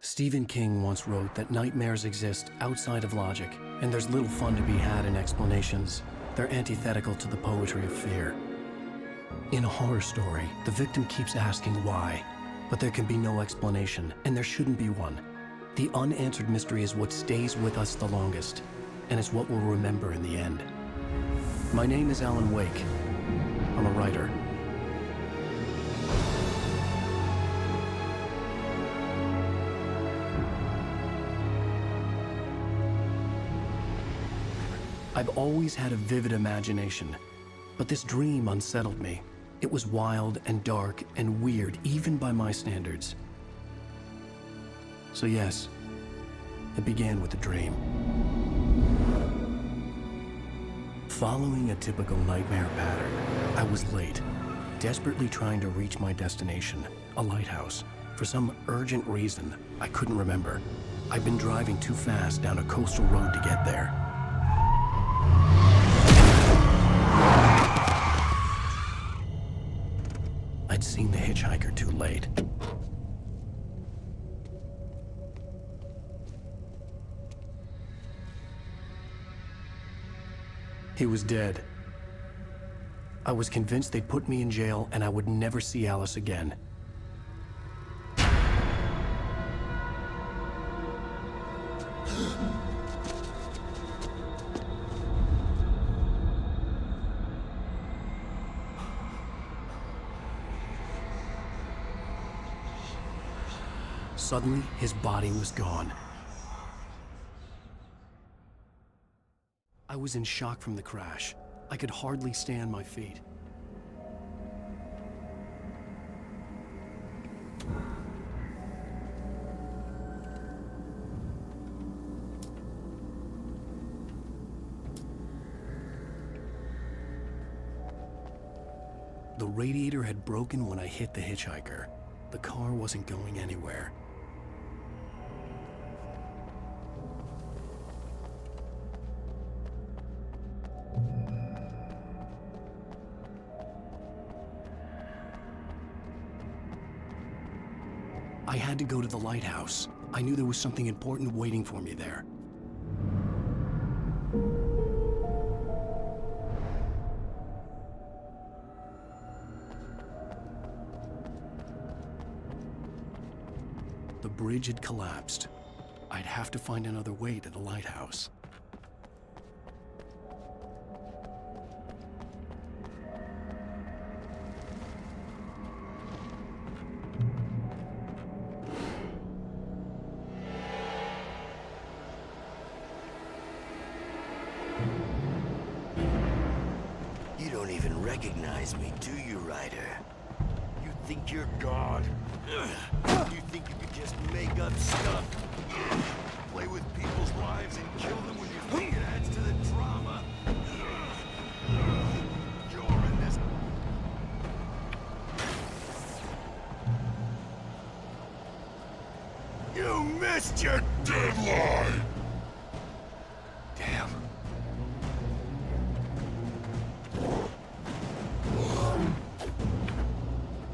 Stephen King once wrote that nightmares exist outside of logic, and there's little fun to be had in explanations. They're antithetical to the poetry of fear. In a horror story, the victim keeps asking why, but there can be no explanation, and there shouldn't be one. The unanswered mystery is what stays with us the longest, and it's what we'll remember in the end. My name is Alan Wake. I'm a writer. I've always had a vivid imagination, but this dream unsettled me. It was wild and dark and weird, even by my standards. So yes, it began with a dream. Following a typical nightmare pattern, I was late, desperately trying to reach my destination, a lighthouse. For some urgent reason, I couldn't remember. I'd been driving too fast down a coastal road to get there. I'd seen the hitchhiker too late. He was dead. I was convinced they'd put me in jail and I would never see Alice again. Suddenly, his body was gone. I was in shock from the crash. I could hardly stay on my feet. The radiator had broken when I hit the hitchhiker. The car wasn't going anywhere. I had to go to the lighthouse. I knew there was something important waiting for me there. The bridge had collapsed. I'd have to find another way to the lighthouse. You don't even recognize me, do you, Ryder? You think you're God? You think you could just make up stuff? Play with people's lives and kill them when you think it adds to the drama? You're in this... You missed your deadline! Damn.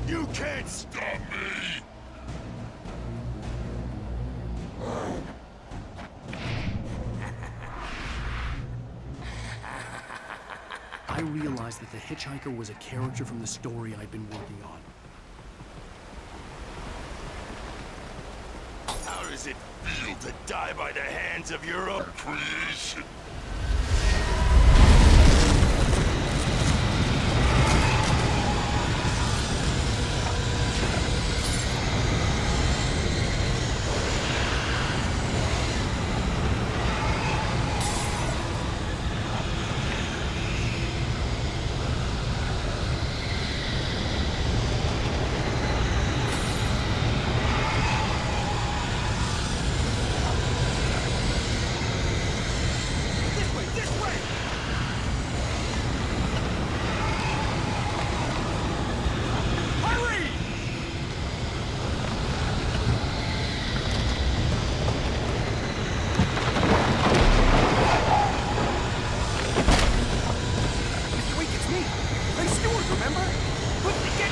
You can't stop me! I realized that the hitchhiker was a character from the story I'd been working on. How does it feel to die by the hands of your own creation?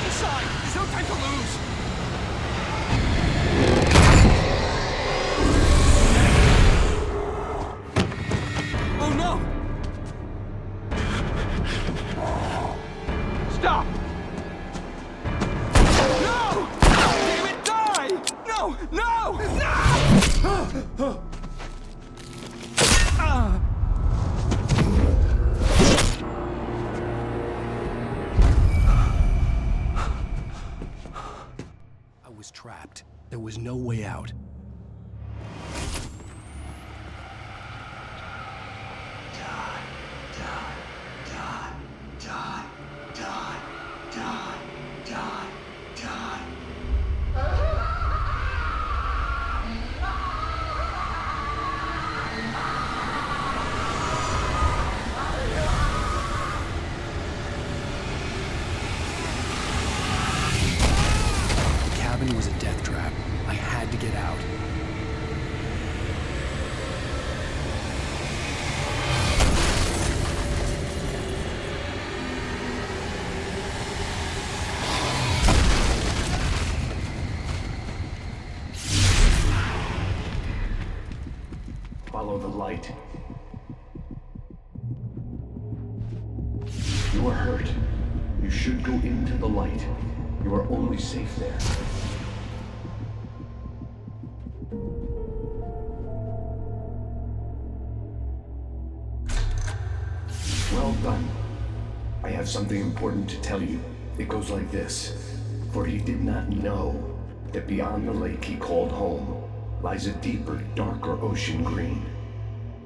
Inside! There's no time to lose! trapped. There was no way out. The cabin was a death trap. I had to get out. Follow the light. You are hurt. You should go into the light. You are only safe there. Well done. I have something important to tell you. It goes like this. For he did not know that beyond the lake he called home lies a deeper, darker ocean green,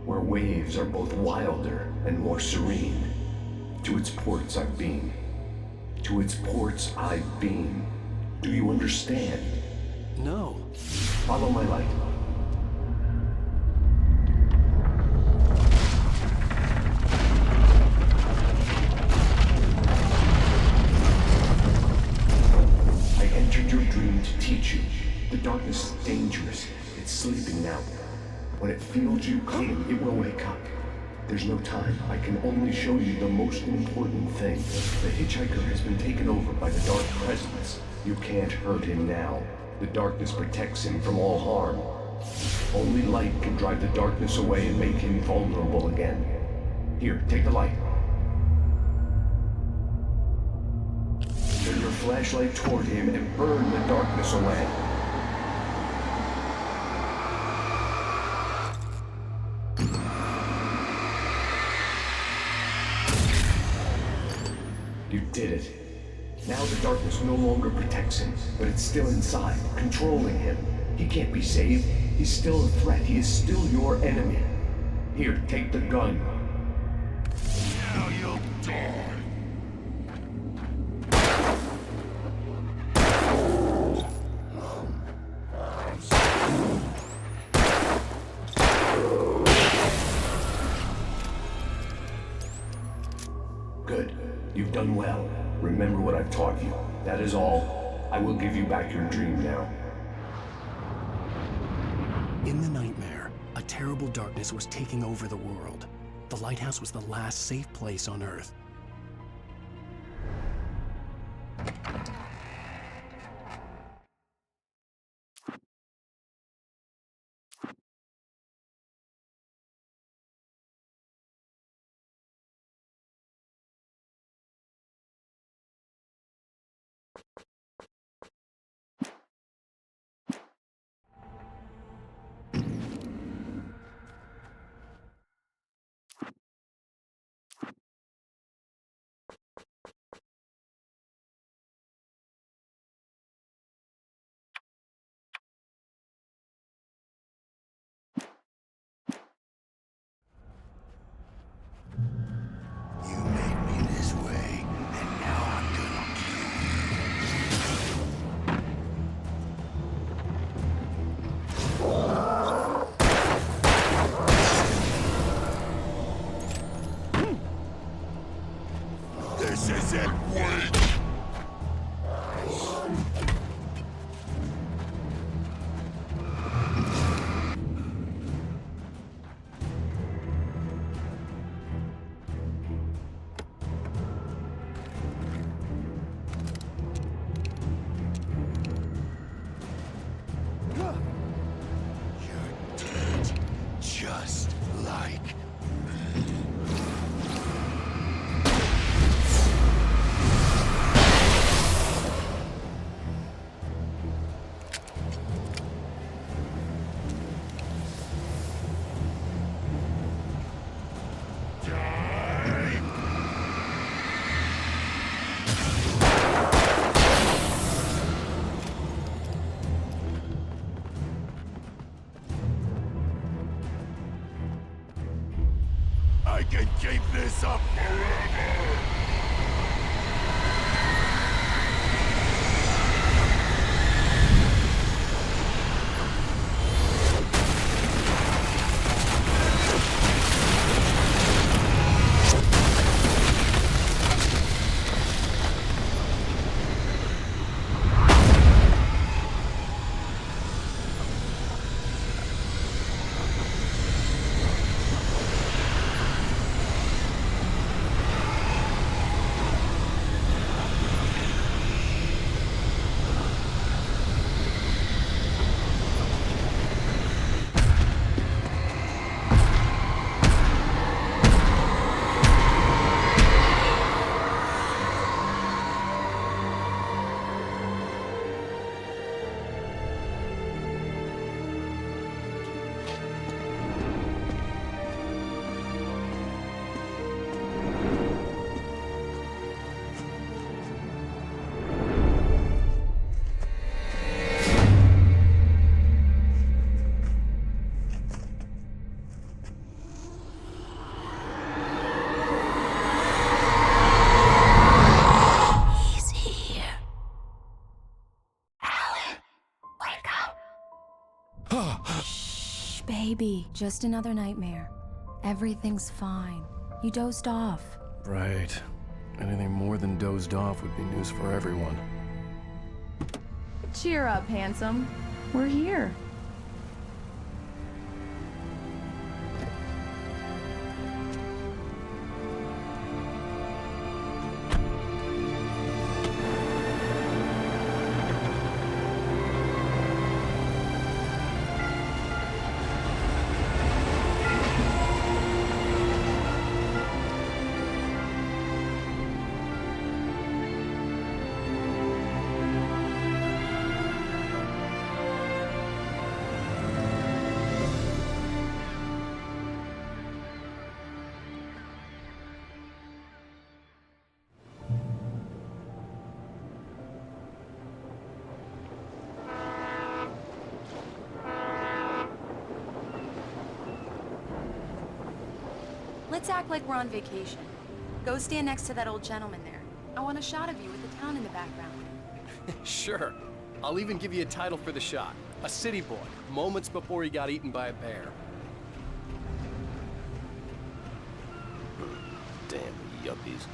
where waves are both wilder and more serene. To its ports I've been. To its ports I've been. Do you understand? No. Follow my light. I entered your dream to teach you. The darkness is dangerous. It's sleeping now. When it feels you coming, it will wake up. There's no time. I can only show you the most important thing. The hitchhiker has been taken over by the dark presence. You can't hurt him now. The darkness protects him from all harm. Only light can drive the darkness away and make him vulnerable again. Here, take the light. Turn your flashlight toward him and burn the darkness away. You did it. Now the darkness no longer protects him, but it's still inside, controlling him. He can't be saved. He's still a threat. He is still your enemy. Here, take the gun. Now you'll die. Good. You've done well. Remember what I've taught you. That is all. I will give you back your dream now. In the nightmare, a terrible darkness was taking over the world. The lighthouse was the last safe place on Earth. this up forever! Baby, just another nightmare. Everything's fine. You dozed off. Right. Anything more than dozed off would be news for everyone. Cheer up, handsome. We're here. Let's act like we're on vacation. Go stand next to that old gentleman there. I want a shot of you with the town in the background. Sure. I'll even give you a title for the shot. A city boy, moments before he got eaten by a bear. Damn yuppies.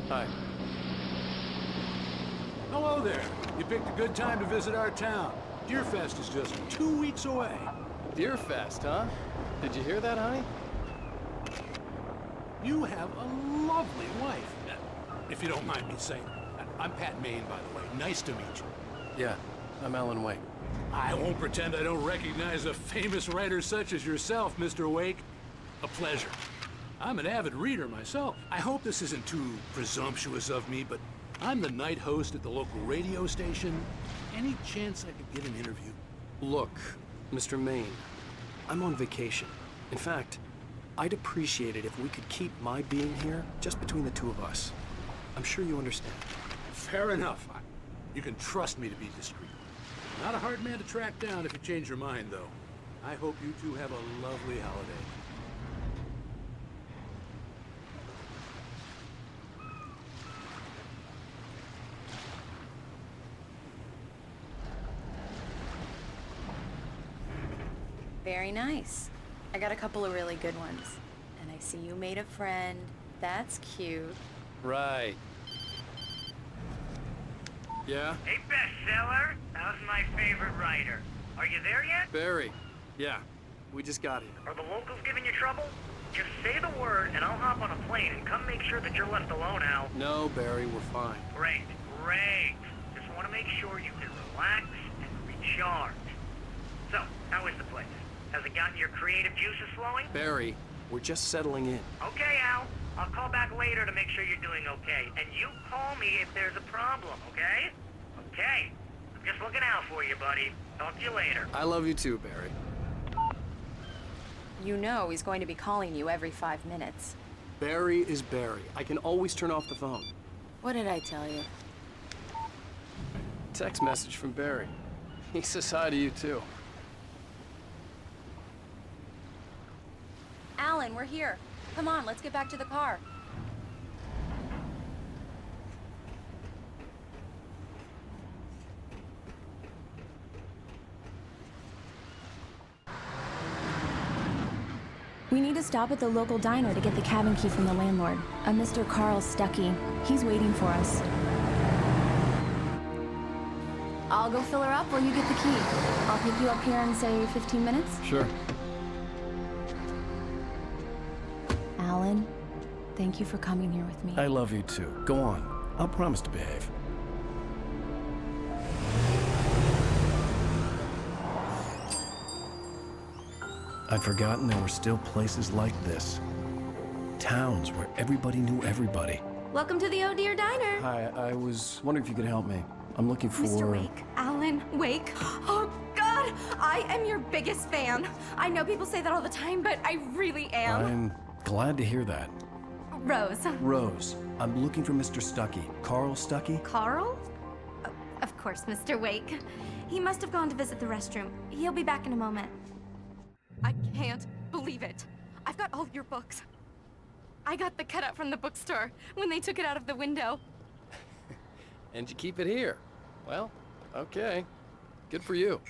Hi. Hello there. You picked a good time to visit our town. Deerfest is just 2 weeks away. Deerfest, huh? Did you hear that, honey? You have a lovely wife. If you don't mind me saying. I'm Pat Maine, by the way. Nice to meet you. Yeah, I'm Alan Wake. I won't pretend I don't recognize a famous writer such as yourself, Mr. Wake. A pleasure. I'm an avid reader myself. I hope this isn't too presumptuous of me, but I'm the night host at the local radio station. Any chance I could get an interview? Look, Mr. Maine, I'm on vacation. In fact, I'd appreciate it if we could keep my being here just between the two of us. I'm sure you understand. Fair enough. You can trust me to be discreet. Not a hard man to track down if you change your mind, though. I hope you two have a lovely holiday. Very nice. I got a couple of really good ones. And I see you made a friend. That's cute. Right. Yeah? Hey, bestseller! How's my favorite writer? Are you there yet? Barry. Yeah, we just got here. Are the locals giving you trouble? Just say the word and I'll hop on a plane and come make sure that you're left alone, Al. No, Barry, we're fine. Great, great. Just want to make sure you can relax and recharge. So, how is the place? Has it gotten your creative juices flowing? Barry, we're just settling in. Okay, Al. I'll call back later to make sure you're doing okay. And you call me if there's a problem, okay? Okay. I'm just looking out for you, buddy. Talk to you later. I love you too, Barry. You know he's going to be calling you every 5 minutes. Barry is Barry. I can always turn off the phone. What did I tell you? Text message from Barry. He says hi to you, too. Alan, we're here. Come on, let's get back to the car. We need to stop at the local diner to get the cabin key from the landlord, a Mr. Carl Stuckey. He's waiting for us. I'll go fill her up while you get the key. I'll pick you up here in, say, 15 minutes? Sure. Alan, thank you for coming here with me. I love you, too. Go on. I'll promise to behave. I'd forgotten there were still places like this. Towns where everybody knew everybody. Welcome to the Oh Dear Diner. Hi, I was wondering if you could help me. I'm looking for... Mr. Wake, Alan Wake. Oh, God! I am your biggest fan. I know people say that all the time, but I really am. I'm glad to hear that. Rose. Rose, I'm looking for Mr. Stuckey. Carl Stuckey? Carl? Oh, of course, Mr. Wake. He must have gone to visit the restroom. He'll be back in a moment. I can't believe it. I've got all your books. I got the cutout from the bookstore when they took it out of the window. And you keep it here. Well, okay. Good for you.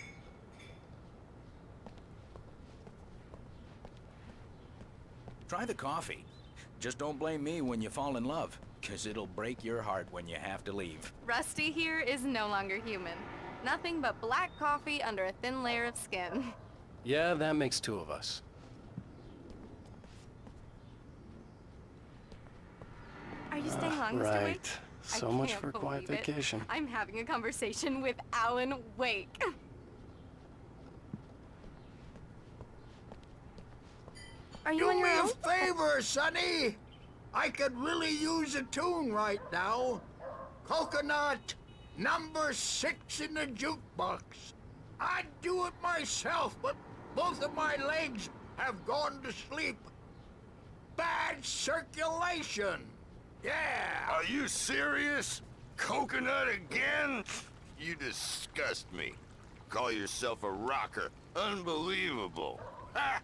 Try the coffee. Just don't blame me when you fall in love, 'cause it'll break your heart when you have to leave. Rusty here is no longer human. Nothing but black coffee under a thin layer of skin. Yeah, that makes two of us. Are you staying long, Mr. Wake? Right. So much for a quiet believe it. vacation. I'm having a conversation with Alan Wake. Are you on Do your me own? a favor, Sonny. I could really use a tune right now. Coconut, number 6 in the jukebox. I'd do it myself, but both of my legs have gone to sleep. Bad circulation. Yeah. Are you serious? Coconut again? You disgust me. Call yourself a rocker. Unbelievable. Ha!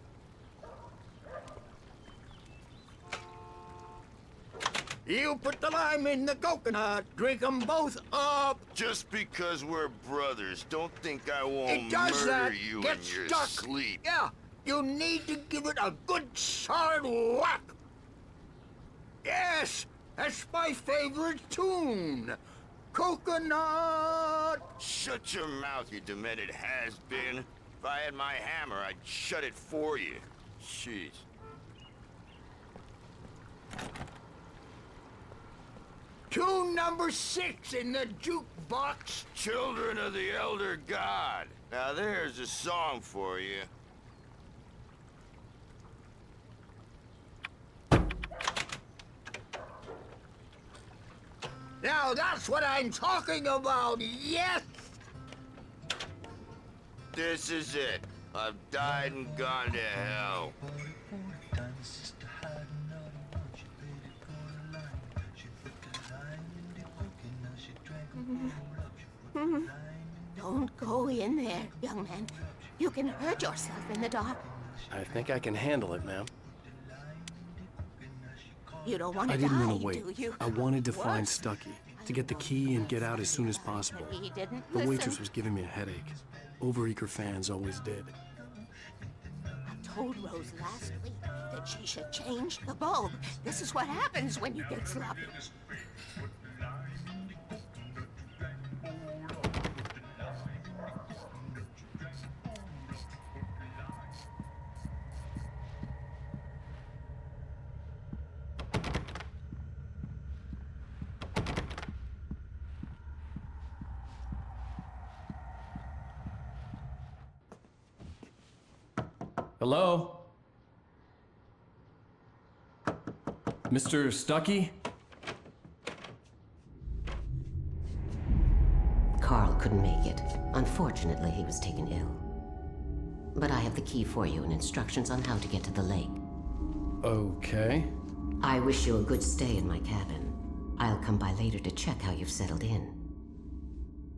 You put the lime in the coconut. Drink 'em both up. Just because we're brothers, don't think I won't It does murder that. you Get in your stuck. sleep. Yeah, you need to give it a good solid whack. Yes, that's my favorite tune. Coconut. Shut your mouth, you demented has-been. If I had my hammer, I'd shut it for you. Jeez. Tune number 6 in the jukebox. Children of the Elder God. Now there's a song for you. Now that's what I'm talking about, yes! This is it. I've died and gone to hell. Don't go in there, young man. You can hurt yourself in the dark. I think I can handle it, ma'am. You don't want I to didn't die, want to wait. do you? I wanted to find Worse. Stuckey, to get the key and get out as soon as possible. He didn't The listen. waitress was giving me a headache. Overeager fans always did. I told Rose last week that she should change the bulb. This is what happens when you get sloppy. Hello? Mr. Stuckey? Carl couldn't make it. Unfortunately, he was taken ill. But I have the key for you and instructions on how to get to the lake. Okay. I wish you a good stay in my cabin. I'll come by later to check how you've settled in.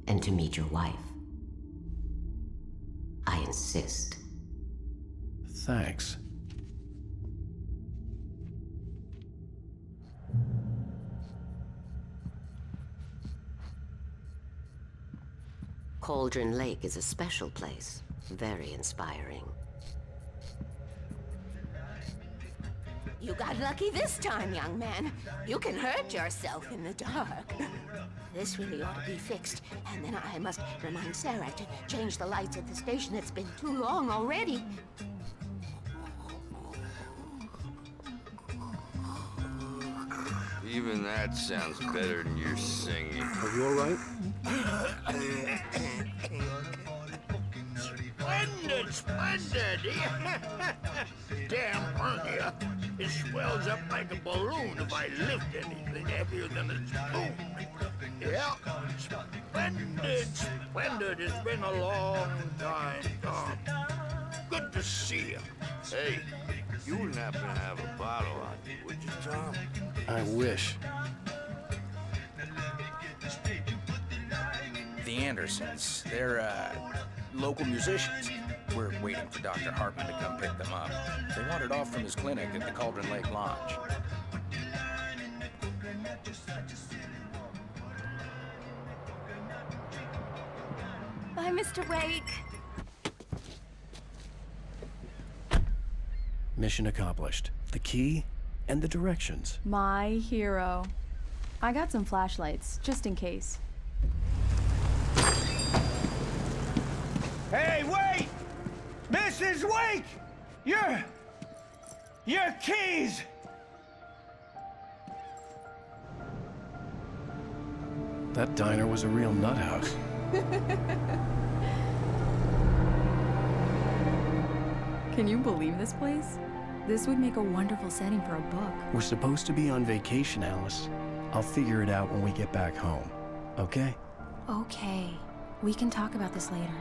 and to meet your wife. I insist. Thanks. Cauldron Lake is a special place. Very inspiring. You got lucky this time, young man. You can hurt yourself in the dark. This really ought to be fixed, and then I must remind Sarah to change the lights at the station. It's been too long already. Even that sounds better than your singing. Are you all right? Splendid, splendid! Damn hernia. It swells up like a balloon if I lift anything heavier than a spoon. Yeah, splendid, splendid. It's been a long time, Tom. Good to see you. Hey, you wouldn't happen to have a bottle on you, would you, Tom? I wish. The Andersons, they're, local musicians. We're waiting for Dr. Hartman to come pick them up. They wandered off from his clinic at the Cauldron Lake Lodge. Bye, Mr. Wake. Mission accomplished. The key and the directions. My hero. I got some flashlights, just in case. Hey, wait! Mrs. Wake! Your keys! That diner was a real nut house. Can you believe this place? This would make a wonderful setting for a book. We're supposed to be on vacation, Alice. I'll figure it out when we get back home. Okay? Okay. We can talk about this later.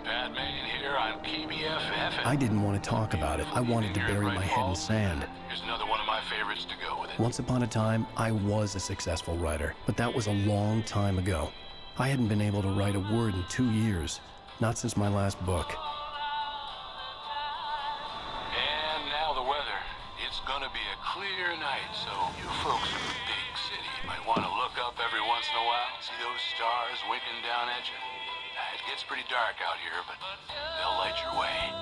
Batman here on KBFF. I didn't want to talk about it. I wanted to bury my head in sand. Here's another one of my favorites to go with it. Once upon a time, I was a successful writer, but that was a long time ago. I hadn't been able to write a word in 2 years. Not since my last book. And now the weather. It's gonna be a clear night, so you folks in the big city might want to look up every once in a while, see those stars winking down at you. It gets pretty dark out here, but they'll light your way.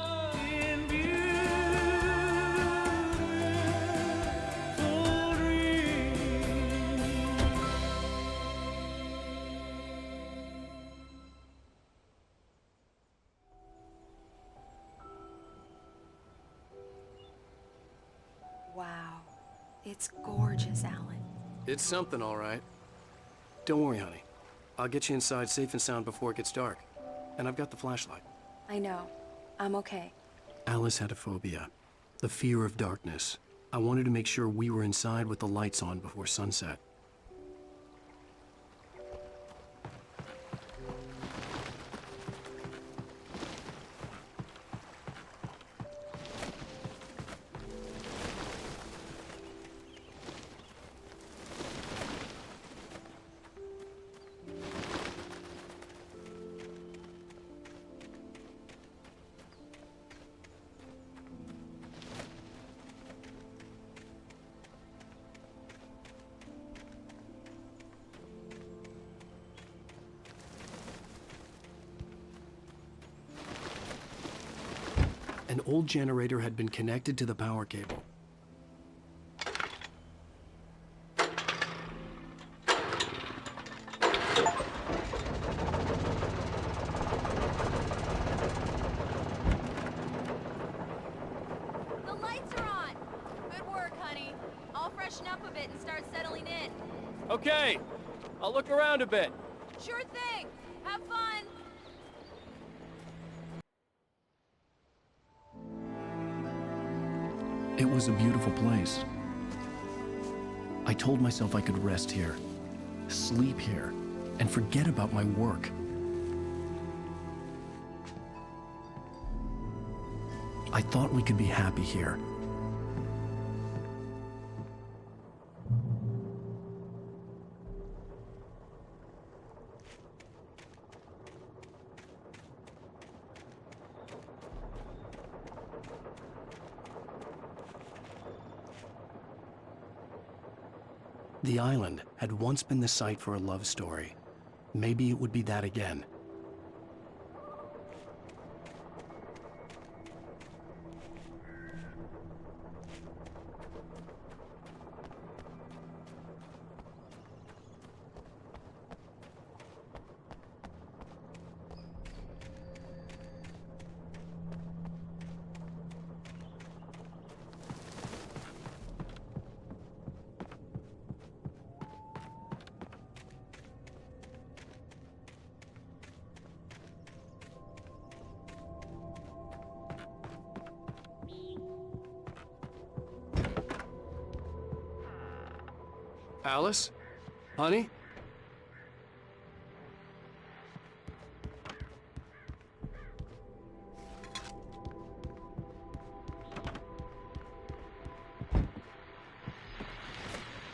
Wow. It's gorgeous, Alan. It's something, all right. Don't worry, honey. I'll get you inside safe and sound before it gets dark. And I've got the flashlight. I know. I'm okay. Alice had a phobia. The fear of darkness. I wanted to make sure we were inside with the lights on before sunset. An old generator had been connected to the power cable. The lights are on. Good work, honey. I'll freshen up a bit and start settling in. Okay. I'll look around a bit. Sure thing. Have fun. It was a beautiful place. I told myself I could rest here, sleep here, and forget about my work. I thought we could be happy here. The island had once been the site for a love story. Maybe it would be that again. Alice? Honey?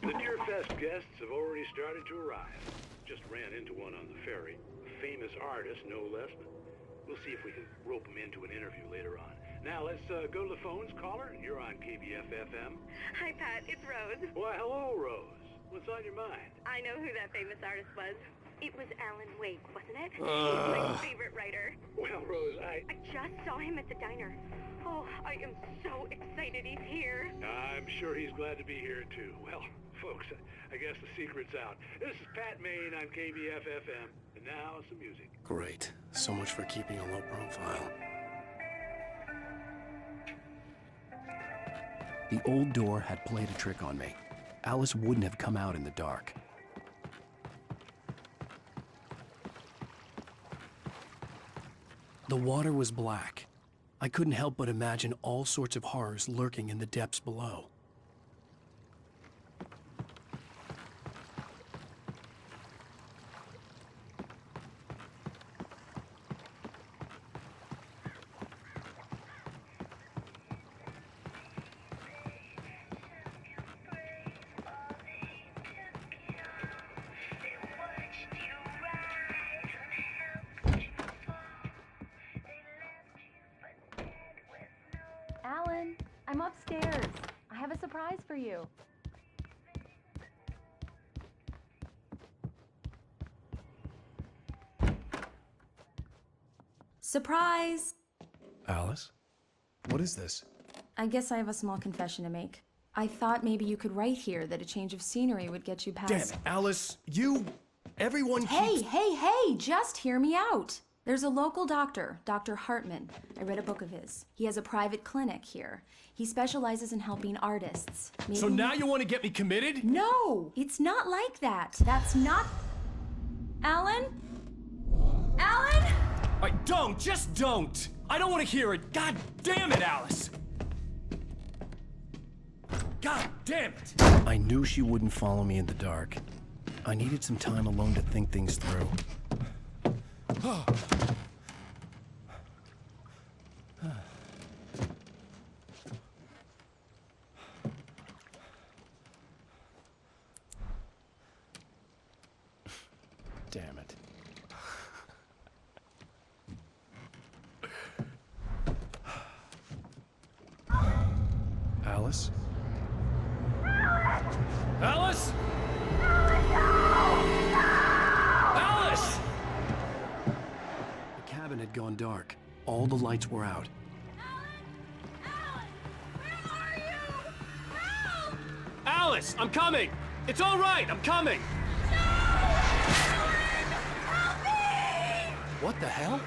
The Deerfest guests have already started to arrive. Just ran into one on the ferry. A famous artist, no less. We'll see if we can rope him into an interview later on. Now, let's go to the phones. Caller, you're on KBF-FM. Hi, Pat. It's Rose. Why, hello, Rose. What's on your mind? I know who that famous artist was. It was Alan Wake, wasn't it? He's my favorite writer. Well, Rose, I just saw him at the diner. Oh, I am so excited he's here. I'm sure he's glad to be here, too. Well, folks, I guess the secret's out. This is Pat Maine on KBF-FM. And now, some music. Great. So much for keeping a low profile. The old door had played a trick on me. Alice wouldn't have come out in the dark. The water was black. I couldn't help but imagine all sorts of horrors lurking in the depths below. Alan, I'm upstairs. I have a surprise for you. Surprise! Alice? What is this? I guess I have a small confession to make. I thought maybe you could write here that a change of scenery would get you past— Damn it, Alice! Everyone keeps— Hey, just hear me out! There's a local doctor, Dr. Hartman. I read a book of his. He has a private clinic here. He specializes in helping artists. So now you want to get me committed? No! It's not like that. That's not— Alan? Alan? Just don't! I don't want to hear it! God damn it, Alice! God damn it! I knew she wouldn't follow me in the dark. I needed some time alone to think things through. Damn it. Alice? Alice? Alice! The cabin had gone dark. All the lights were out. Alice, I'm coming! It's all right, I'm coming! What the hell?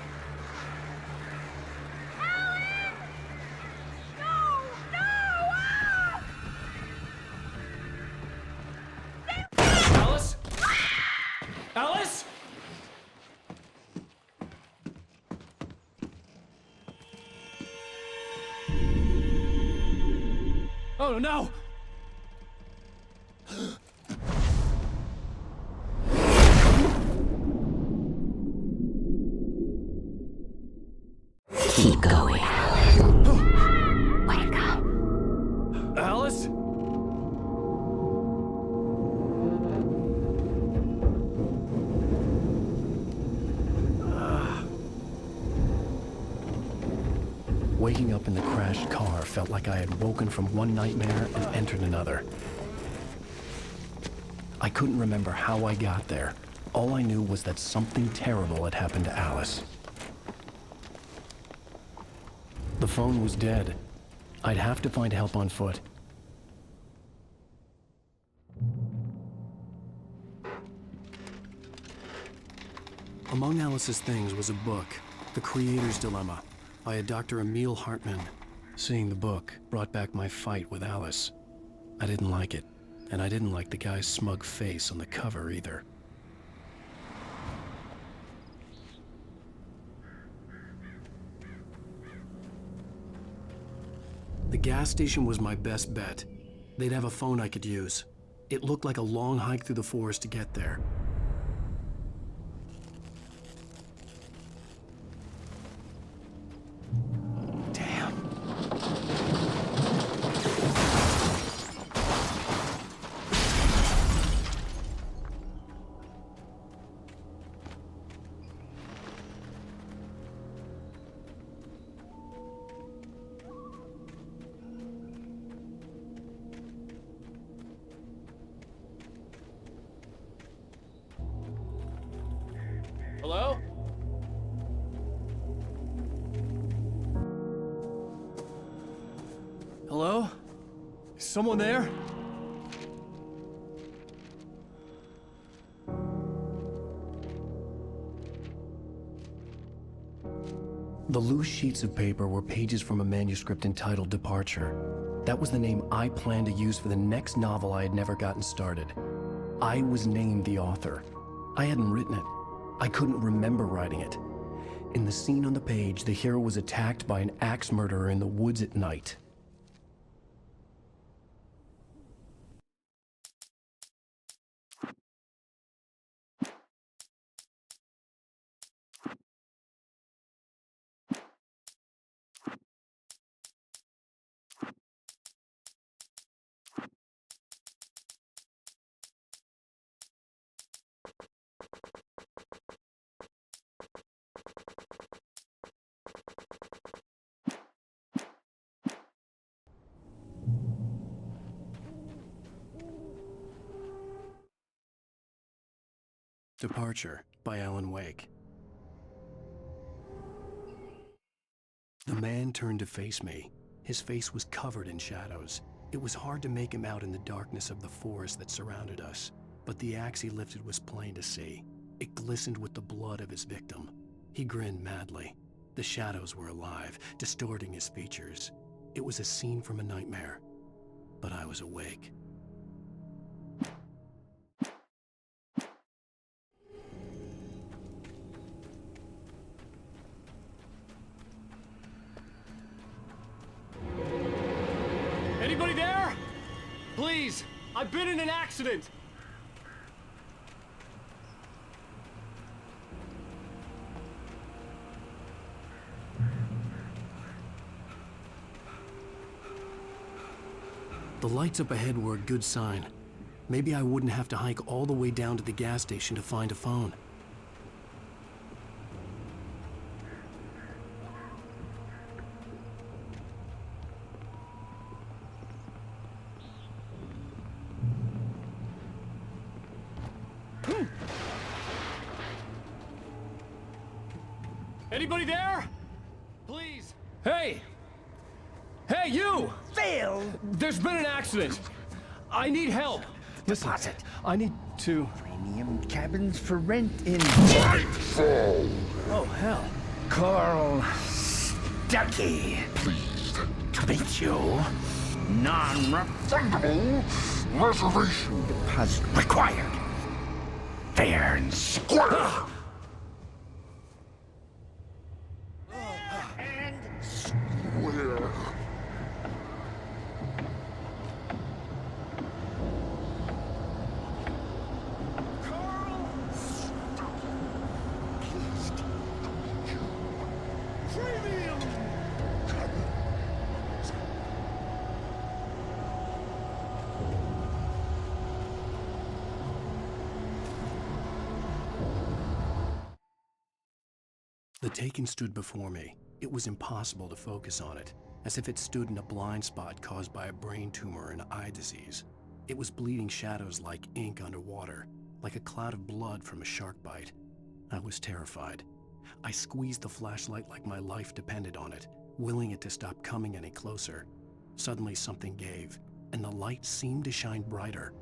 Alice? Alice? Oh no! Keep going. Wake up. Alice? Waking up in the crashed car felt like I had woken from one nightmare and entered another. couldn't remember how I got there. All I knew was that something terrible had happened to Alice. The phone was dead. I'd have to find help on foot. Among Alice's things was a book, The Creator's Dilemma, by a Dr. Emil Hartman. Seeing the book brought back my fight with Alice. I didn't like it, and I didn't like the guy's smug face on the cover either. The gas station was my best bet. They'd have a phone I could use. It looked like a long hike through the forest to get there. Hello? Hello? Is someone there? The loose sheets of paper were pages from a manuscript entitled Departure. That was the name I planned to use for the next novel I had never gotten started. I was named the author. I hadn't written it. I couldn't remember writing it. In the scene on the page, the hero was attacked by an axe murderer in the woods at night. Departure by Alan Wake. The man turned to face me. His face was covered in shadows. It was hard to make him out in the darkness of the forest that surrounded us, but the axe he lifted was plain to see. It glistened with the blood of his victim. He grinned madly. The shadows were alive, distorting his features. It was a scene from a nightmare, but I was awake. Anybody there? Please, I've been in an accident. The lights up ahead were a good sign. Maybe I wouldn't have to hike all the way down to the gas station to find a phone. Anybody there? Please. Hey! Hey, you! Phil! There's been an accident. I need help. Listen, I need to... Premium cabins for rent in... Nightfall! Oh, hell. Carl Stuckey. Pleased To meet you. Non-refundable reservation deposit required. Fair and square. And where? The Taken stood before me. It was impossible to focus on it, as if it stood in a blind spot caused by a brain tumor and eye disease. It was bleeding shadows like ink underwater, like a cloud of blood from a shark bite. I was terrified. I squeezed the flashlight like my life depended on it, willing it to stop coming any closer. Suddenly something gave, and the light seemed to shine brighter.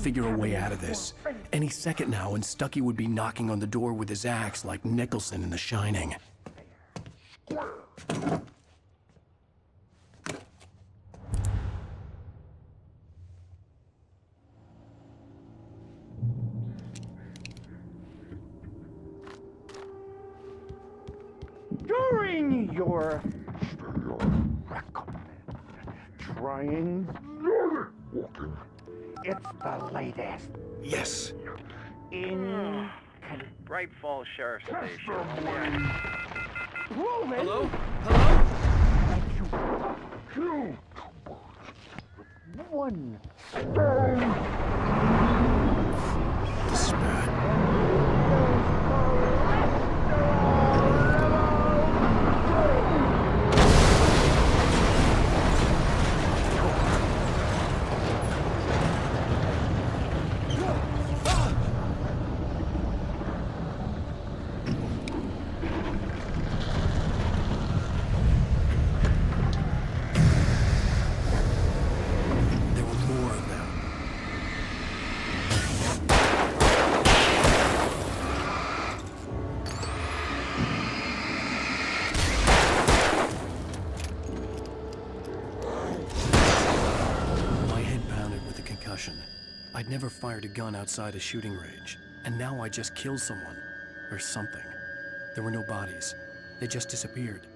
Figure a way out of this. Any second now, and Stucky would be knocking on the door with his axe like Nicholson in The Shining. During your trying walking. It's the latest. Yes. In Bright Falls Sheriff Station. Hello? Hello? Two. One stone. I'd never fired a gun outside a shooting range, and now I just killed someone. Or something. There were no bodies. They just disappeared.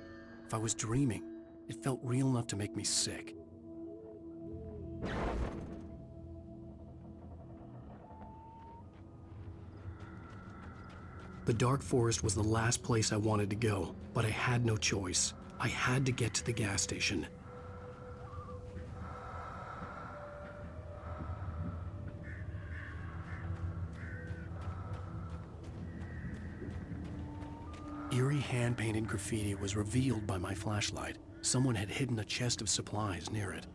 If I was dreaming, it felt real enough to make me sick. The dark forest was the last place I wanted to go, but I had no choice. I had to get to the gas station. Eerie hand-painted graffiti was revealed by my flashlight. Someone had hidden a chest of supplies near it.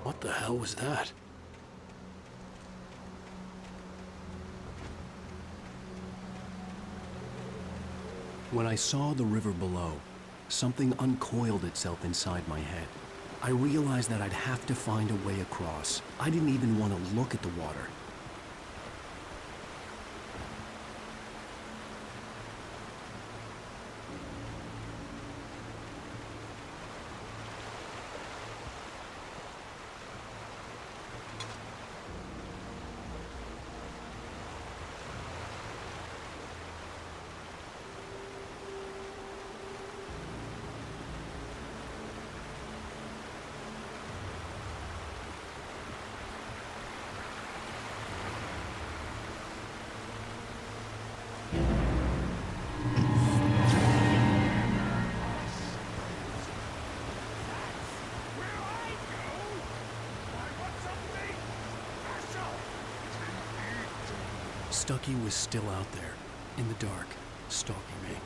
What the hell was that? When I saw the river below, something uncoiled itself inside my head. I realized that I'd have to find a way across. I didn't even want to look at the water. Stucky was still out there, in the dark, stalking me.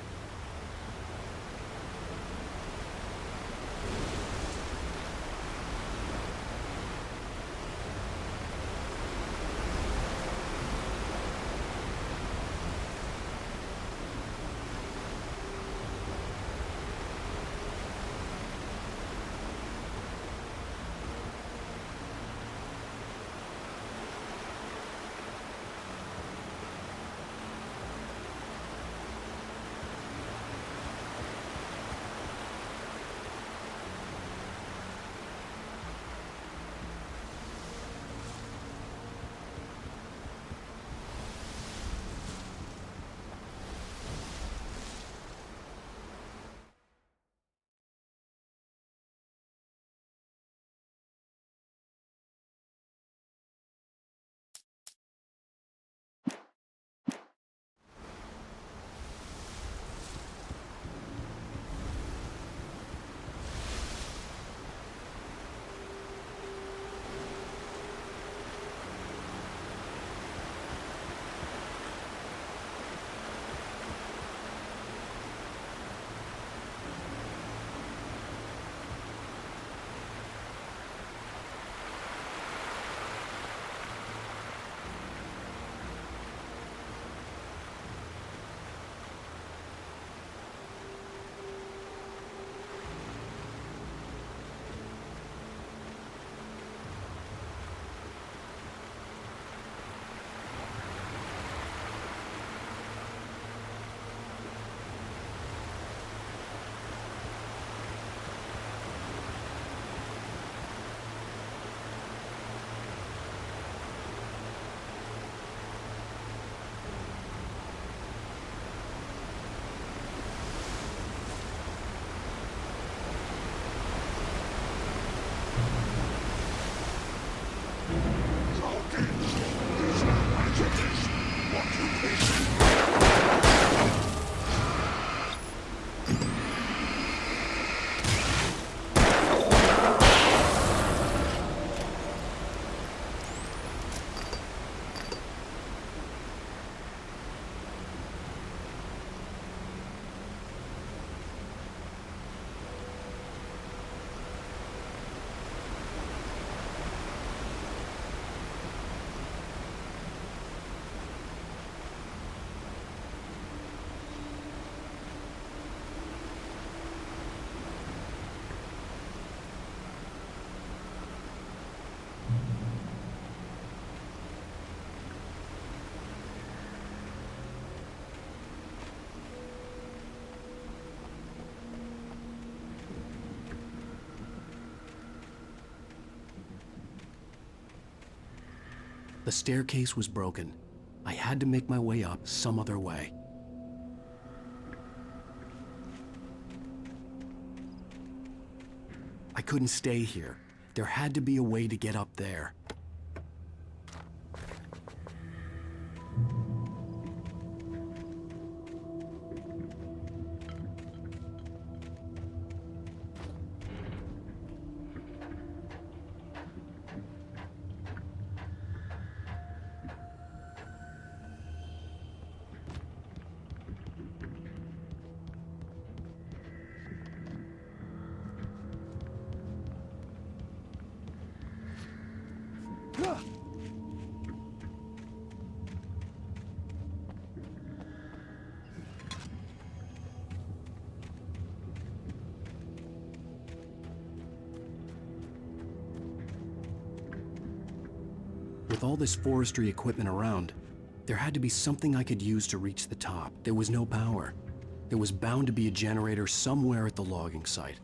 The staircase was broken. I had to make my way up some other way. I couldn't stay here. There had to be a way to get up there. With all this forestry equipment around, there had to be something I could use to reach the top. There was no power. There was bound to be a generator somewhere at the logging site.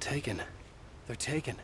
taken. They're taken.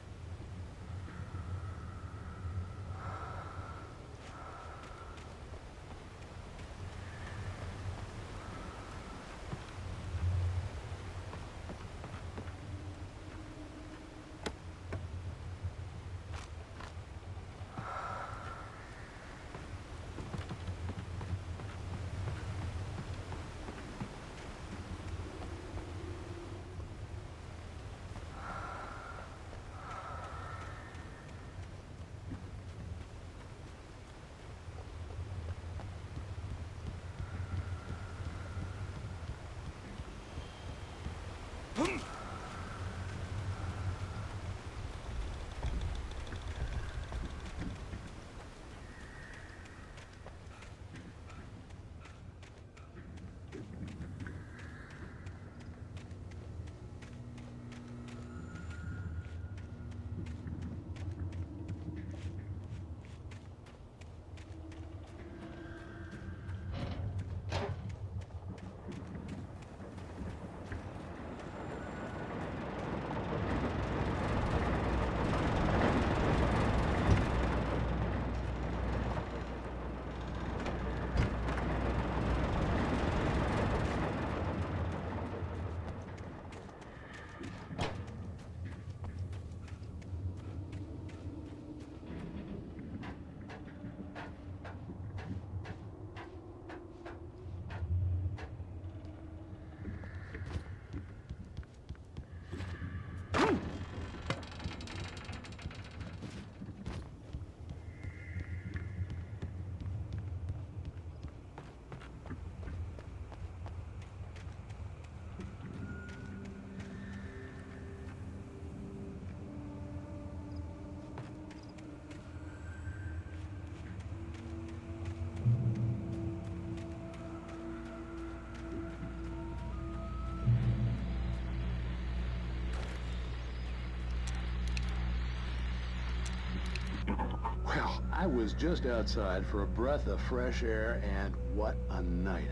Well, I was just outside for a breath of fresh air, and what a night.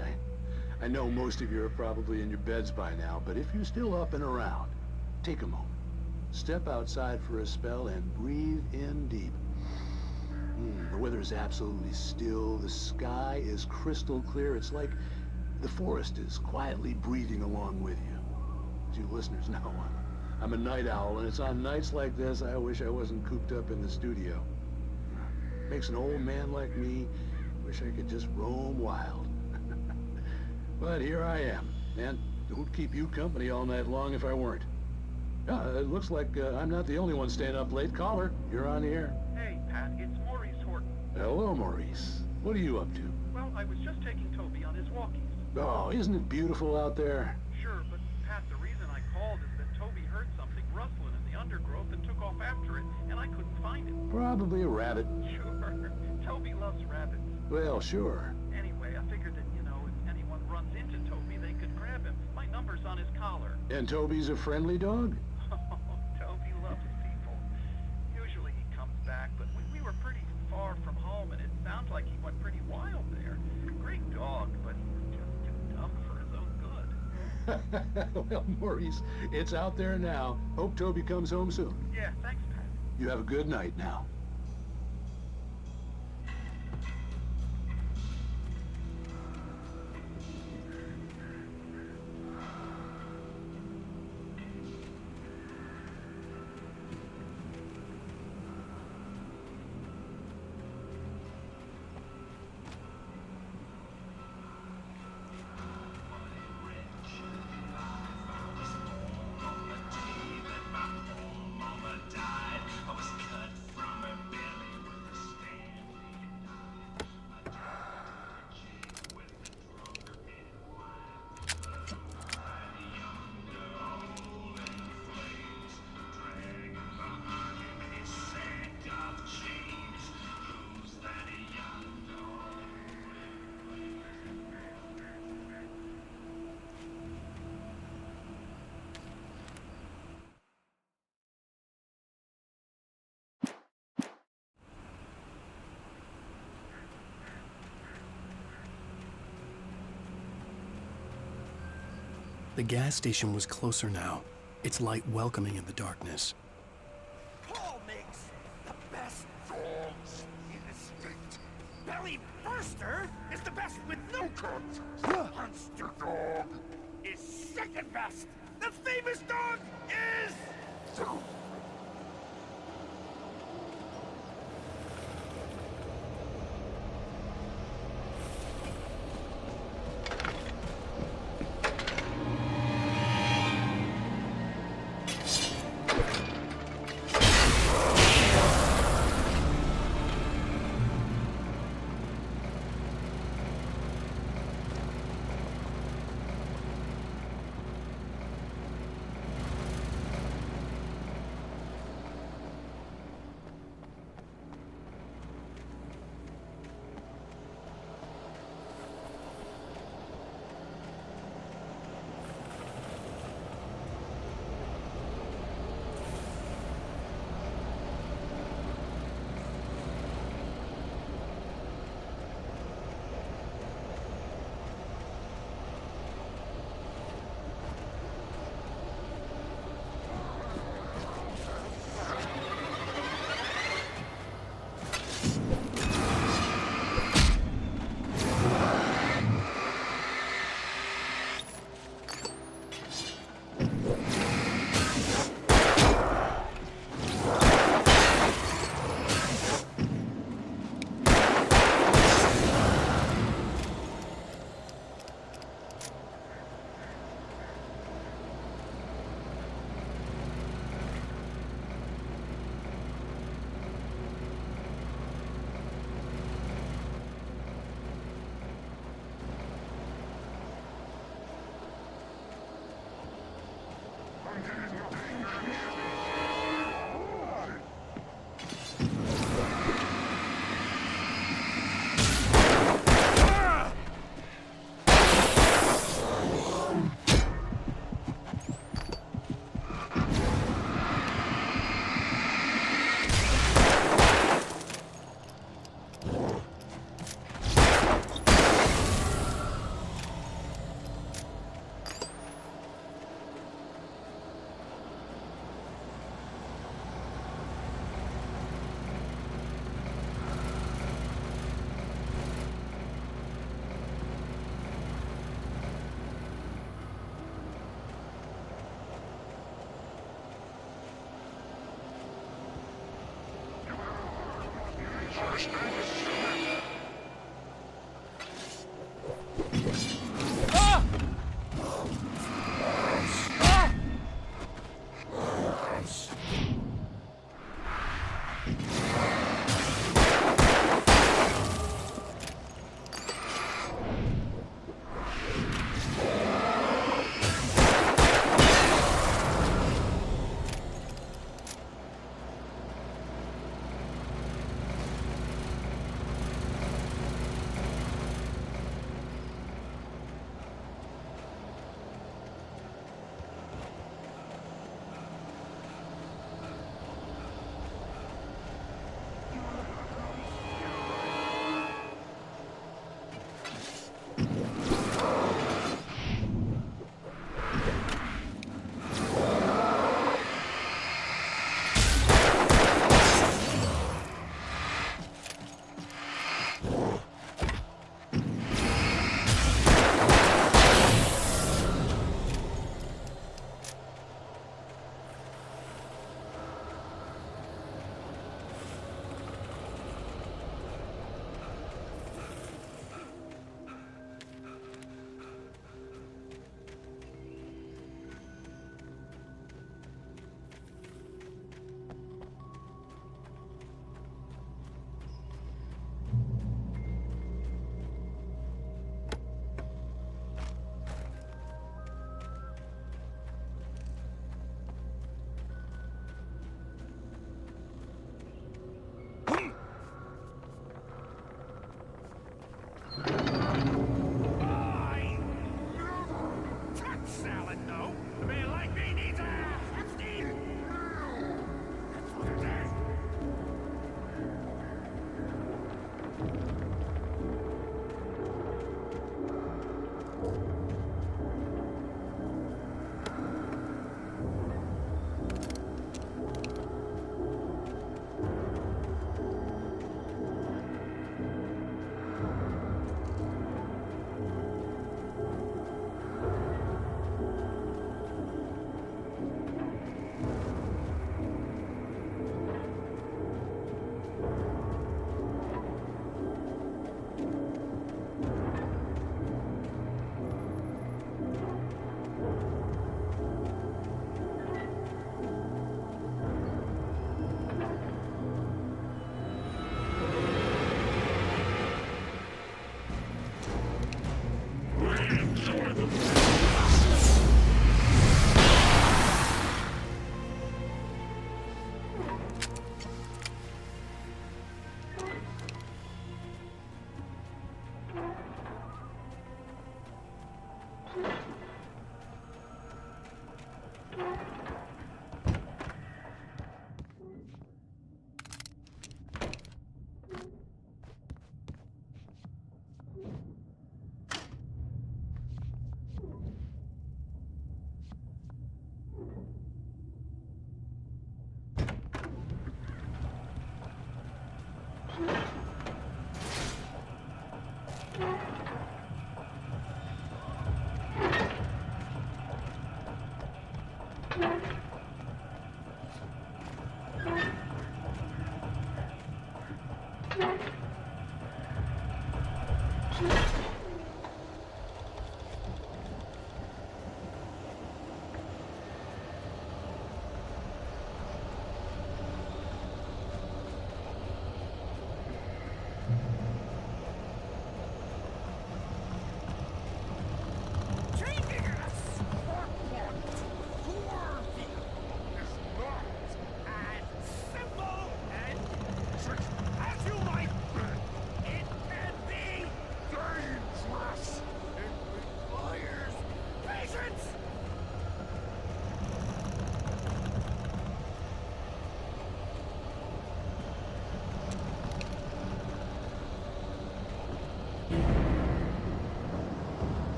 I know most of you are probably in your beds by now, but if you're still up and around, take a moment. Step outside for a spell and breathe in deep. The weather is absolutely still. The sky is crystal clear. It's like the forest is quietly breathing along with you. As you listeners know, I'm a night owl, and it's on nights like this I wish I wasn't cooped up in the studio. Makes an old man like me wish I could just roam wild. But here I am, and it would keep you company all night long if I weren't. It looks like I'm not the only one staying up late. Caller, you're on the air. Hey, Pat, it's Maurice Horton. Hello, Maurice. What are you up to? Well, I was just taking Toby on his walkies. Oh, isn't it beautiful out there? Sure, but Pat, the reason I called is that Toby heard something rustling in the undergrowth and took off after it, and I couldn't find it. Probably a rabbit. Sure. Toby loves rabbits. Well, sure. Anyway, I figured that, if anyone runs into Toby, they could grab him. My number's on his collar. And Toby's a friendly dog? Oh, Toby loves people. Usually he comes back, but we were pretty far from home, and it sounds like he went pretty wild there. Great dog, but just too dumb for his own good. Well, Maurice, it's out there now. Hope Toby comes home soon. Yeah, thanks, Pat. You have a good night now. The gas station was closer now. its light welcoming in the darkness. Paul makes the best dogs in the state. Belly Burster is the best with no contest. Monster Dog is second best. The famous dog is...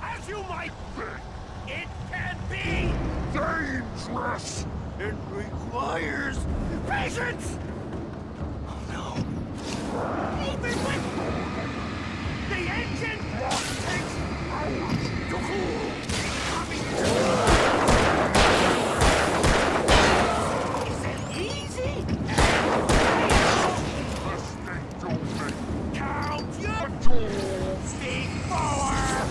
As you might think, it can be dangerous. It requires patience. Oh no! Even with the engine takes hours to cool. Is it easy? Count your tools. Speak forward.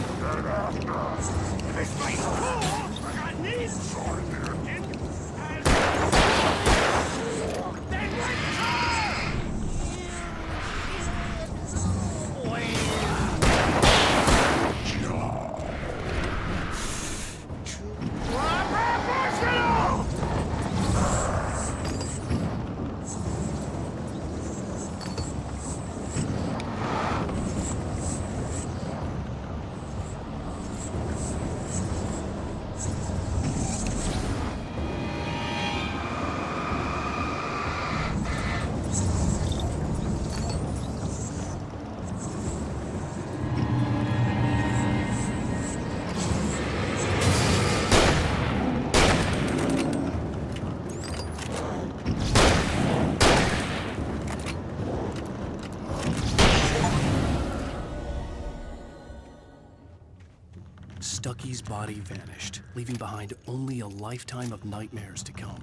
This place cool. I need engine as then return. Stucky's body vanished, leaving behind only a lifetime of nightmares to come,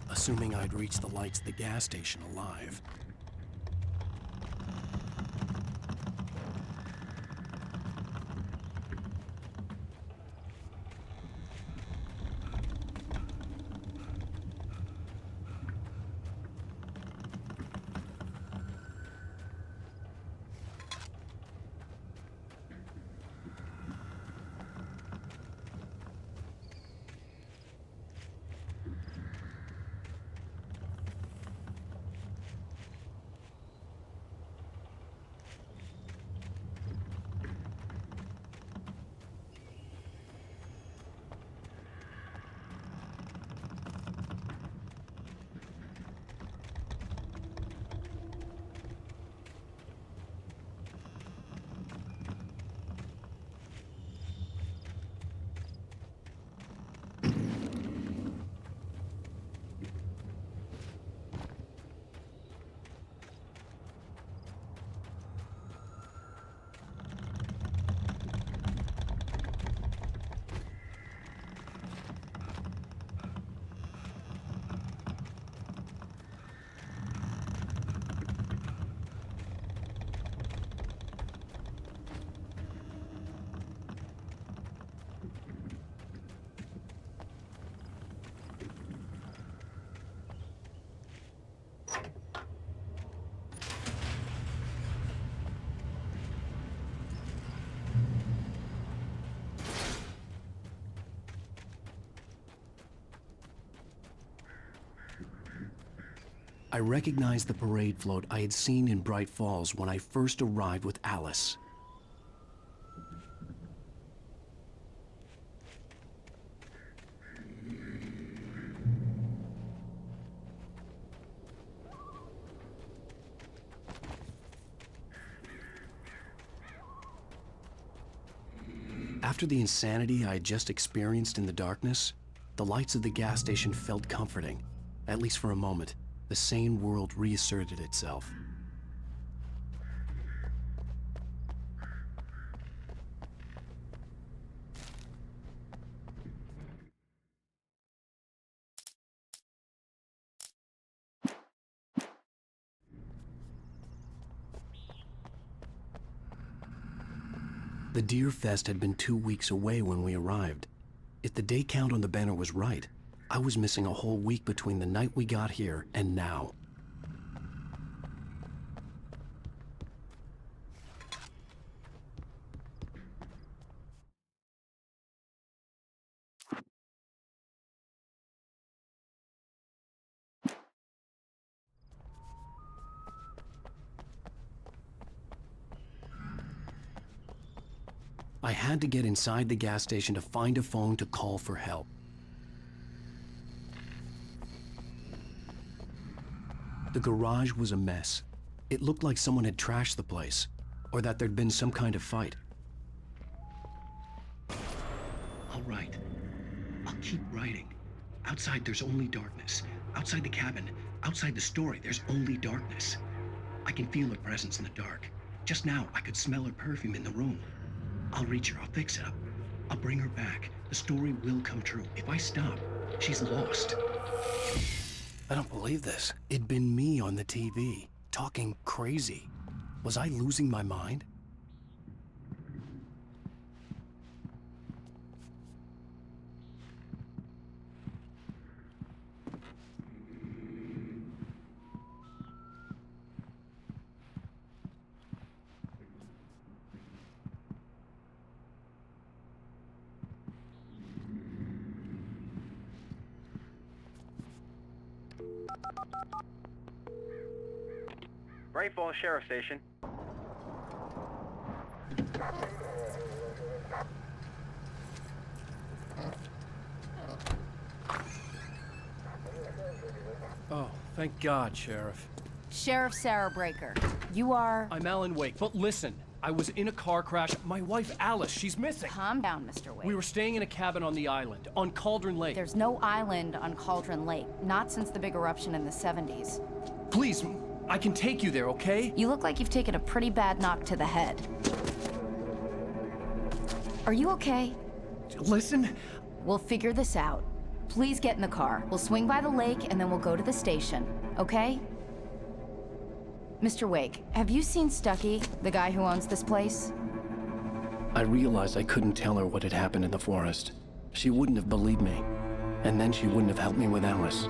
assuming I'd reached the lights at the gas station alive. I recognized the parade float I had seen in Bright Falls when I first arrived with Alice. After the insanity I had just experienced in the darkness, the lights of the gas station felt comforting. At least for a moment, the sane world reasserted itself. The Deer Fest had been 2 weeks away when we arrived. If the day count on the banner was right, I was missing a whole week between the night we got here and now. I had to get inside the gas station to find a phone to call for help. The garage was a mess. It looked like someone had trashed the place, or that there'd been some kind of fight. I'll write. I'll keep writing. Outside, there's only darkness. Outside the cabin, outside the story, there's only darkness. I can feel her presence in the dark. Just now, I could smell her perfume in the room. I'll reach her, I'll fix it up. I'll bring her back. The story will come true. If I stop, she's lost. I don't believe this. It'd been me on the TV, talking crazy. Was I losing my mind? Bright Falls Sheriff Station. Oh, thank God, Sheriff. Sheriff Sarah Breaker. You are... I'm Alan Wake, but listen. I was in a car crash. My wife, Alice, she's missing. Calm down, Mr. Wake. We were staying in a cabin on the island, on Cauldron Lake. There's no island on Cauldron Lake. Not since the big eruption in the 70s. Please, I can take you there, okay? You look like you've taken a pretty bad knock to the head. Are you okay? Listen. We'll figure this out. Please get in the car. We'll swing by the lake and then we'll go to the station, okay? Mr. Wake, have you seen Stucky, the guy who owns this place? I realized I couldn't tell her what had happened in the forest. She wouldn't have believed me. And then she wouldn't have helped me with Alice.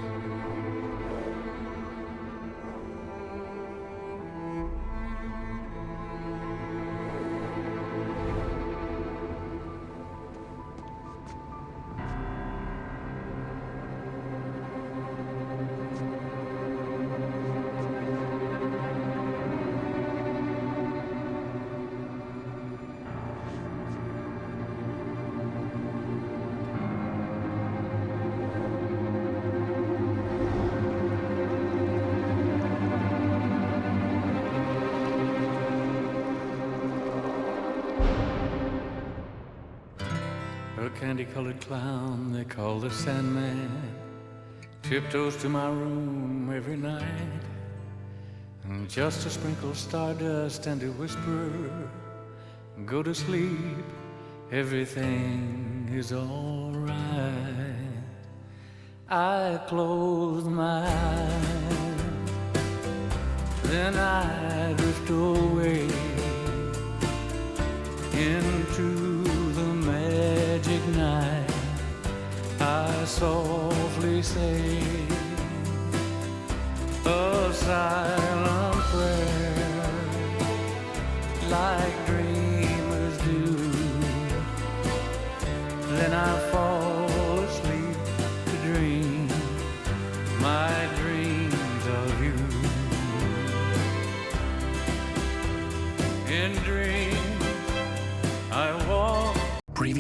A candy-colored clown they call the Sandman tiptoes to my room every night, and just to sprinkle stardust and to whisper, go to sleep, everything is all right. I close my eyes, then I drift away into the magic night. I softly say a silent prayer, like dreamers do. Then I fall asleep to dream my dreams of you.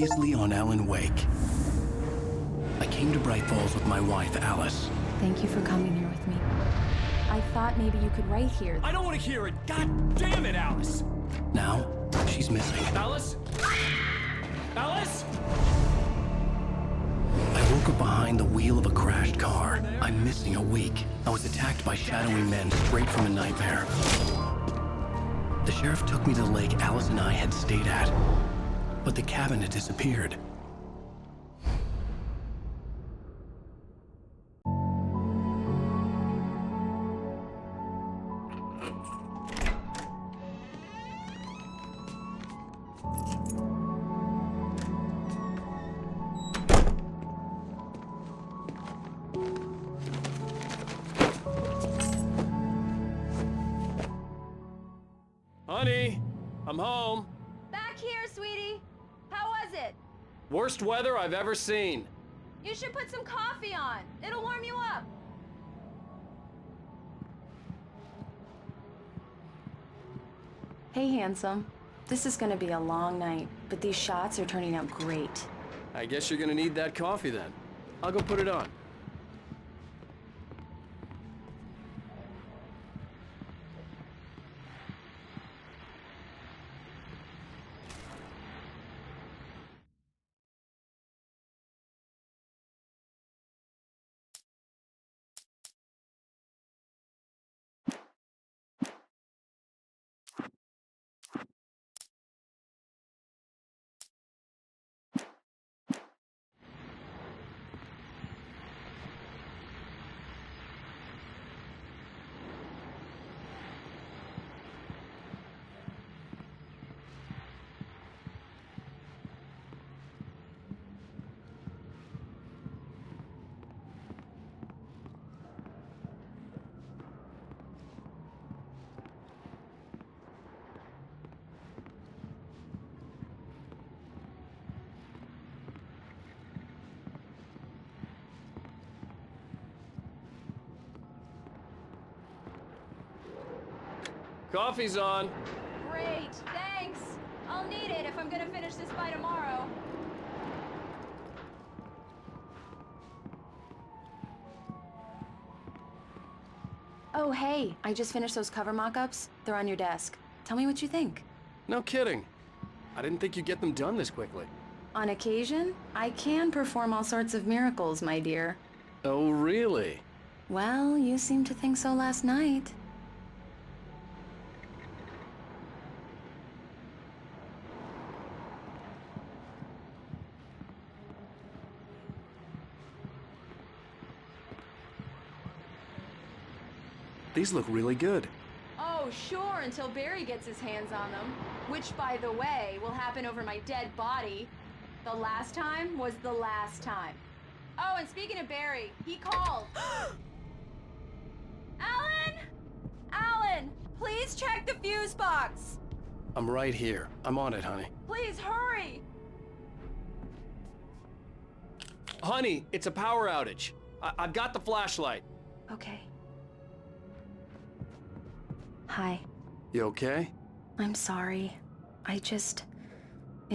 Previously on Alan Wake. I came to Bright Falls with my wife, Alice. Thank you for coming here with me. I thought maybe you could write here. I don't want to hear it! God damn it, Alice! Now, she's missing. Alice? Alice? I woke up behind the wheel of a crashed car. I'm missing a week. I was attacked by shadowy men straight from a nightmare. The sheriff took me to the lake Alice and I had stayed at, but the cabin had disappeared. Honey, I'm home. Back here, sweetie. How was it? Worst weather I've ever seen. You should put some coffee on. It'll warm you up. Hey, handsome. This is gonna be a long night, but these shots are turning out great. I guess you're gonna need that coffee then. I'll go put it on. Coffee's on. Great, thanks. I'll need it if I'm gonna finish this by tomorrow. Oh, hey, I just finished those cover mock-ups. They're on your desk. Tell me what you think. No kidding. I didn't think you'd get them done this quickly. On occasion, I can perform all sorts of miracles, my dear. Oh, really? Well, you seemed to think so last night. These look really good. Oh, sure, until Barry gets his hands on them. Which, by the way, will happen over my dead body. The last time was the last time. Oh, and speaking of Barry, he called. Alan! Alan, please check the fuse box. I'm right here. I'm on it, honey. Please, hurry! Honey, it's a power outage. I've got the flashlight. Okay. Hi. You okay? I'm sorry. It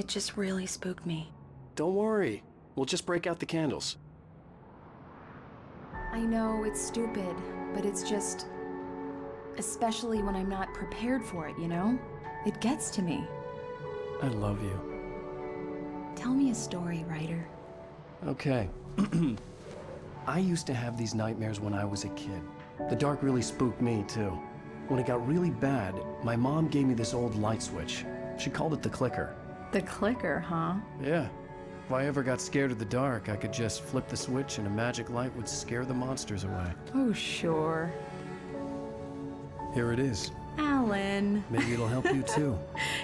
just really spooked me. Don't worry. We'll just break out the candles. I know it's stupid, but it's just... especially when I'm not prepared for it, you know? It gets to me. I love you. Tell me a story, writer. Okay. I used to have these nightmares when I was a kid. The dark really spooked me, too. When it got really bad, my mom gave me this old light switch. She called it the clicker. The clicker, huh? Yeah. If I ever got scared of the dark, I could just flip the switch and a magic light would scare the monsters away. Oh, sure. Here it is. Alan. Maybe it'll help you too.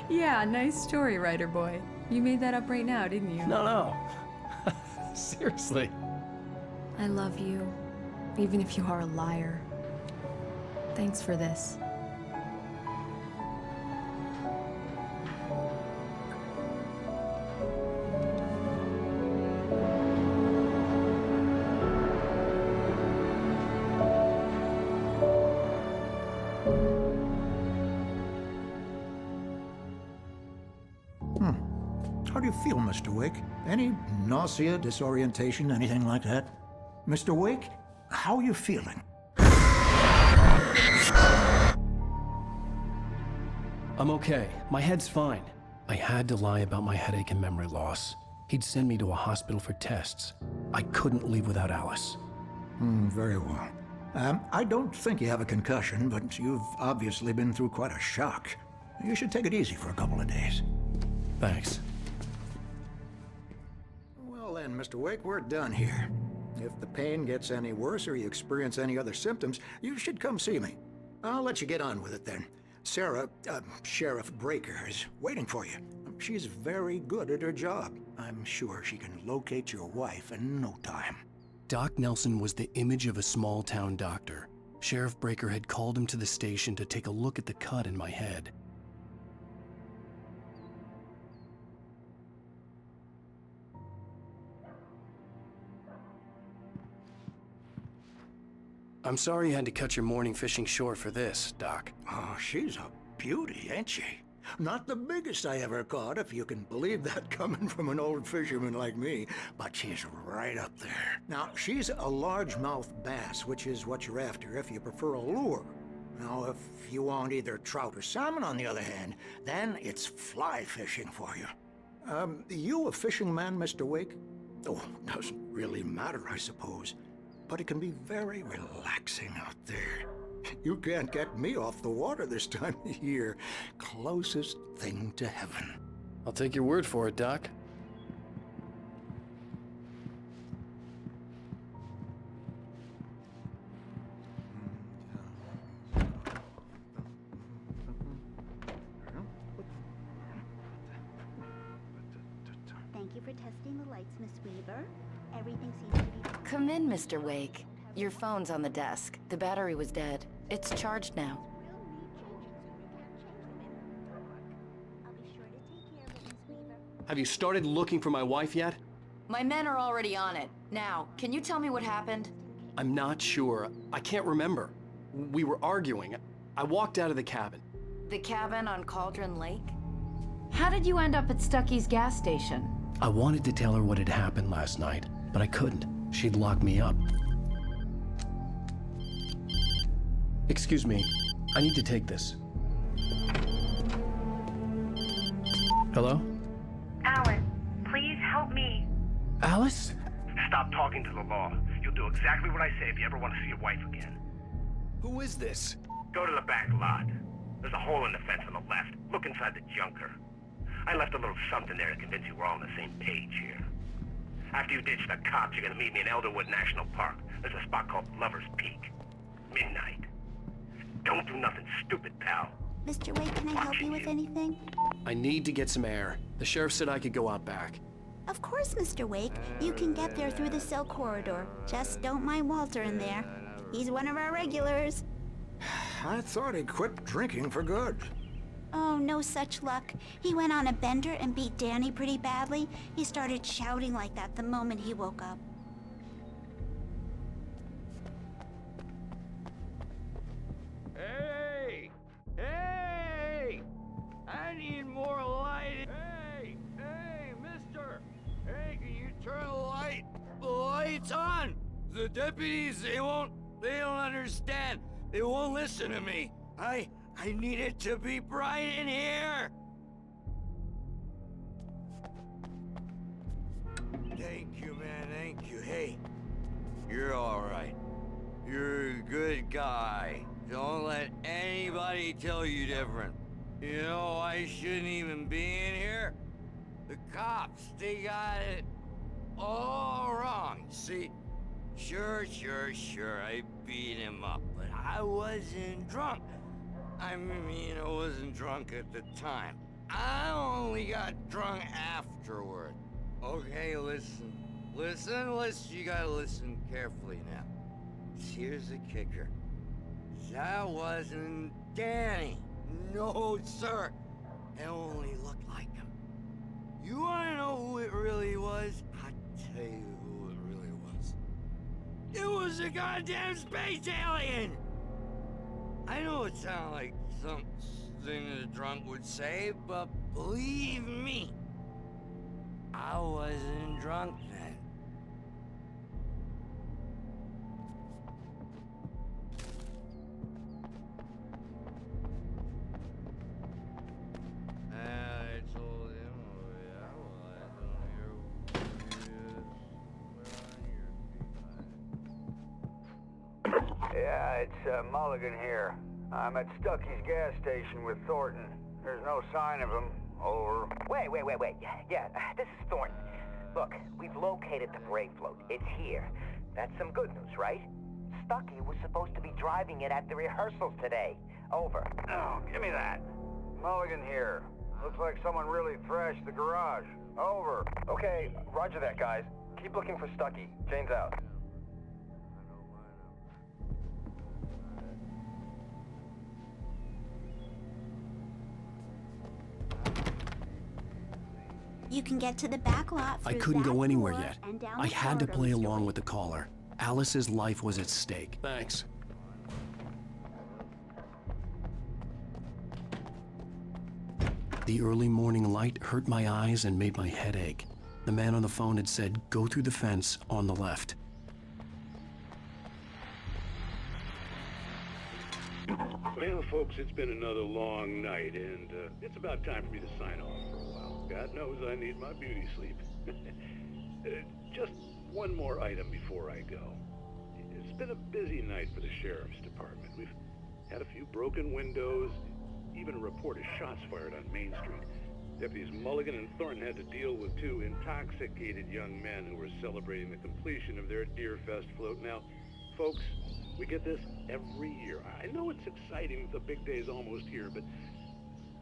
Yeah, nice story, writer boy. You made that up right now, didn't you? No. Seriously. I love you, even if you are a liar. Thanks for this. How do you feel, Mr. Wake? Any nausea, disorientation, anything like that? Mr. Wake, how are you feeling? I'm okay. My head's fine. I had to lie about my headache and memory loss. He'd send me to a hospital for tests. I couldn't leave without Alice. Very well. I don't think you have a concussion, but you've obviously been through quite a shock. You should take it easy for a couple of days. Thanks. Well then, Mr. Wake, we're done here. If the pain gets any worse or you experience any other symptoms, you should come see me. I'll let you get on with it then. Sarah, Sheriff Breaker, is waiting for you. She's very good at her job. I'm sure she can locate your wife in no time. Doc Nelson was the image of a small-town doctor. Sheriff Breaker had called him to the station to take a look at the cut in my head. I'm sorry you had to cut your morning fishing short for this, Doc. Oh, she's a beauty, ain't she? Not the biggest I ever caught, if you can believe that coming from an old fisherman like me, but she's right up there. Now, she's a largemouth bass, which is what you're after if you prefer a lure. Now, if you want either trout or salmon, on the other hand, then it's fly fishing for you. You a fishing man, Mr. Wake? Oh, doesn't really matter, I suppose. But it can be very relaxing out there. You can't get me off the water this time of year. Closest thing to heaven. I'll take your word for it, Doc. Thank you for testing the lights, Miss Weaver. Everything seems to be... Come in, Mr. Wake. Your phone's on the desk. The battery was dead. It's charged now. Have you started looking for my wife yet? My men are already on it. Now, can you tell me what happened? I'm not sure. I can't remember. We were arguing. I walked out of the cabin. The cabin on Cauldron Lake? How did you end up at Stucky's gas station? I wanted to tell her what had happened last night, but I couldn't. She'd lock me up. Excuse me. I need to take this. Hello? Alan, please help me. Alice? Stop talking to the law. You'll do exactly what I say if you ever want to see your wife again. Who is this? Go to the back lot. There's a hole in the fence on the left. Look inside the junker. I left a little something there to convince you we're all on the same page here. After you ditch the cops, you're gonna meet me in Elderwood National Park. There's a spot called Lover's Peak. Midnight. Don't do nothing stupid, pal. Mr. Wake, can I help you with anything? I need to get some air. The sheriff said I could go out back. Of course, Mr. Wake. You can get there through the cell corridor. Just don't mind Walter in there. He's one of our regulars. I thought he quit drinking for good. Oh, no such luck. He went on a bender and beat Danny pretty badly. He started shouting like that the moment he woke up. Hey! Hey! I need more light. Hey! Hey, mister! Hey, can you turn the lights on? The deputies, they don't understand. They won't listen to me. I need it to be bright in here. Thank you, man, thank you. Hey, you're all right. You're a good guy. Don't let anybody tell you different. You know, I shouldn't even be in here. The cops, they got it all wrong. See, sure, I beat him up, but I wasn't drunk. I mean, I wasn't drunk at the time. I only got drunk afterward. Okay, listen. You gotta listen carefully now. Here's the kicker. That wasn't Danny. No, sir. It only looked like him. You wanna know who it really was? I'll tell you who it really was. It was a goddamn space alien! I know it sounds like something a drunk would say, but believe me, I wasn't drunk then. I told him where I was on your Yeah, it's Mulligan here. I'm at Stucky's gas station with Thornton. There's no sign of him. Over. Wait. Yeah, this is Thornton. Look, we've located the brake float. It's here. That's some good news, right? Stucky was supposed to be driving it at the rehearsals today. Over. Oh, give me that. Mulligan here. Looks like someone really thrashed the garage. Over. Okay, roger that, guys. Keep looking for Stucky. Jane's out. You can get to the back lot I through couldn't that go anywhere door yet. and down I the had to corridor, play Mr. along Wake. with the caller. Alice's life was at stake. Thanks. The early morning light hurt my eyes and made my head ache. The man on the phone had said, go through the fence on the left. Well, folks, it's been another long night, and it's about time for me to sign off for a while. God knows I need my beauty sleep. Just one more item before I go. It's been a busy night for the Sheriff's Department. We've had a few broken windows, even a report of shots fired on Main Street. Deputies Mulligan and Thornton had to deal with two intoxicated young men who were celebrating the completion of their Deerfest float. Now, folks, we get this every year. I know it's exciting, the big day's almost here, but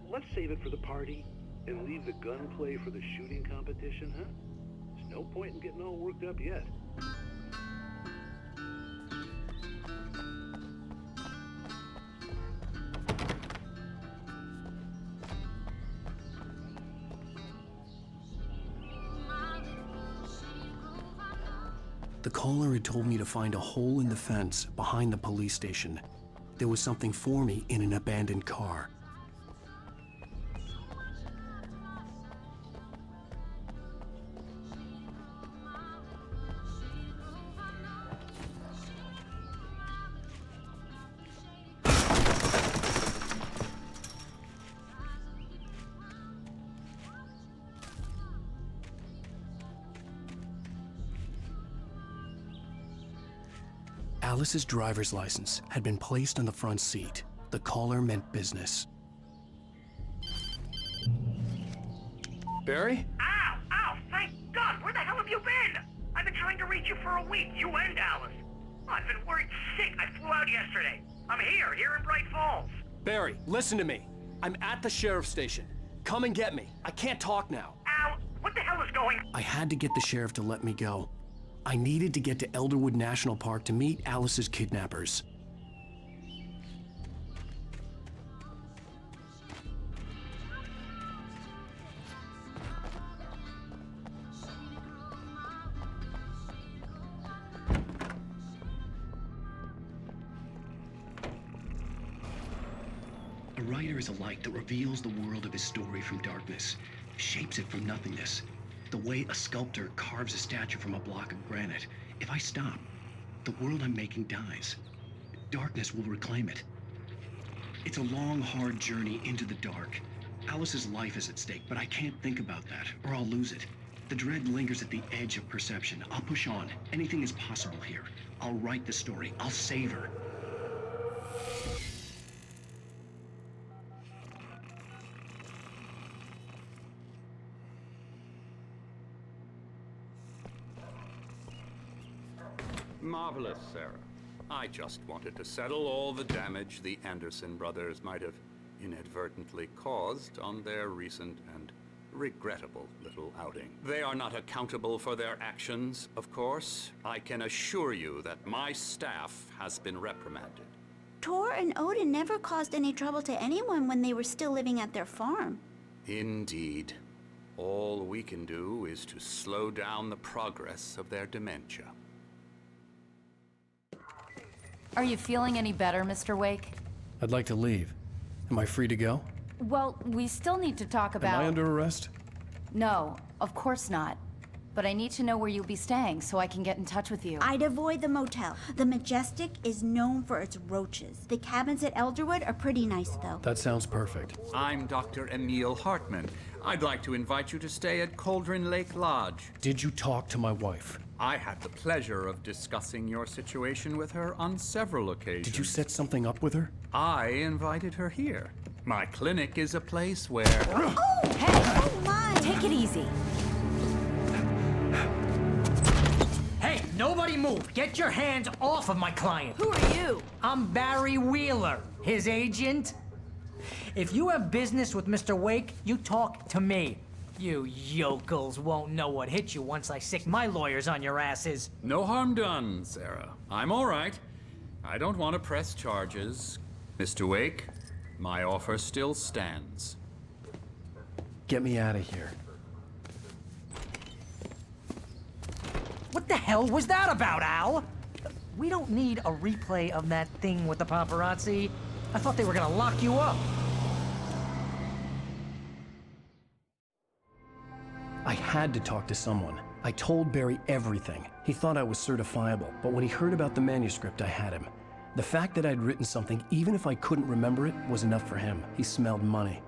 let's save it for the party and leave the gunplay for the shooting competition, huh? There's no point in getting all worked up yet. The caller had told me to find a hole in the fence behind the police station. There was something for me in an abandoned car. Alice's driver's license had been placed on the front seat. The caller meant business. Barry? Ow! Thank God! Where the hell have you been? I've been trying to reach you for a week, you and Alice. Oh, I've been worried sick. I flew out yesterday. I'm here in Bright Falls. Barry, listen to me. I'm at the sheriff's station. Come and get me. I can't talk now. Al, what the hell is going on? I had to get the sheriff to let me go. I needed to get to Elderwood National Park to meet Alice's kidnappers. A writer is a light that reveals the world of his story from darkness, shapes it from nothingness. The way a sculptor carves a statue from a block of granite. If I stop, the world I'm making dies. Darkness will reclaim it. It's a long, hard journey into the dark. Alice's life is at stake, but I can't think about that, or I'll lose it. The dread lingers at the edge of perception. I'll push on. Anything is possible here. I'll write the story. I'll save her. Marvelous, Sarah. I just wanted to settle all the damage the Anderson brothers might have inadvertently caused on their recent and regrettable little outing. They are not accountable for their actions, of course. I can assure you that my staff has been reprimanded. Tor and Odin never caused any trouble to anyone when they were still living at their farm. Indeed. All we can do is to slow down the progress of their dementia. Are you feeling any better, Mr. Wake? I'd like to leave. Am I free to go? Well, we still need to talk about... Am I under arrest? No, of course not. But I need to know where you'll be staying so I can get in touch with you. I'd avoid the motel. The Majestic is known for its roaches. The cabins at Elderwood are pretty nice, though. That sounds perfect. I'm Dr. Emil Hartman. I'd like to invite you to stay at Cauldron Lake Lodge. Did you talk to my wife? I had the pleasure of discussing your situation with her on several occasions. Did you set something up with her? I invited her here. My clinic is a place where... Oh! Hey! Oh, my! Take it easy. Hey, nobody move! Get your hands off of my client! Who are you? I'm Barry Wheeler, his agent. If you have business with Mr. Wake, you talk to me. You yokels won't know what hit you once I sick my lawyers on your asses. No harm done, Sarah. I'm all right. I don't want to press charges. Mr. Wake, my offer still stands. Get me out of here. What the hell was that about, Al? We don't need a replay of that thing with the paparazzi. I thought they were gonna lock you up. I had to talk to someone. I told Barry everything. He thought I was certifiable, but when he heard about the manuscript, I had him. The fact that I'd written something, even if I couldn't remember it, was enough for him. He smelled money.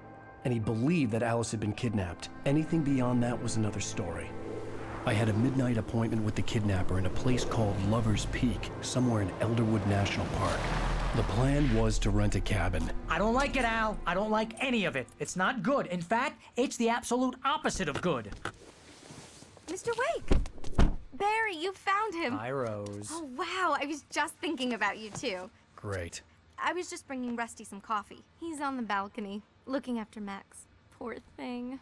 And he believed that Alice had been kidnapped. Anything beyond that was another story. I had a midnight appointment with the kidnapper in a place called Lover's Peak, somewhere in Elderwood National Park. The plan was to rent a cabin. I don't like it, Al. I don't like any of it. It's not good. In fact, it's the absolute opposite of good. Mr. Wake! Barry, you found him! Hi, Rose. Oh, wow. I was just thinking about you, too. Great. I was just bringing Rusty some coffee. He's on the balcony, looking after Max. Poor thing.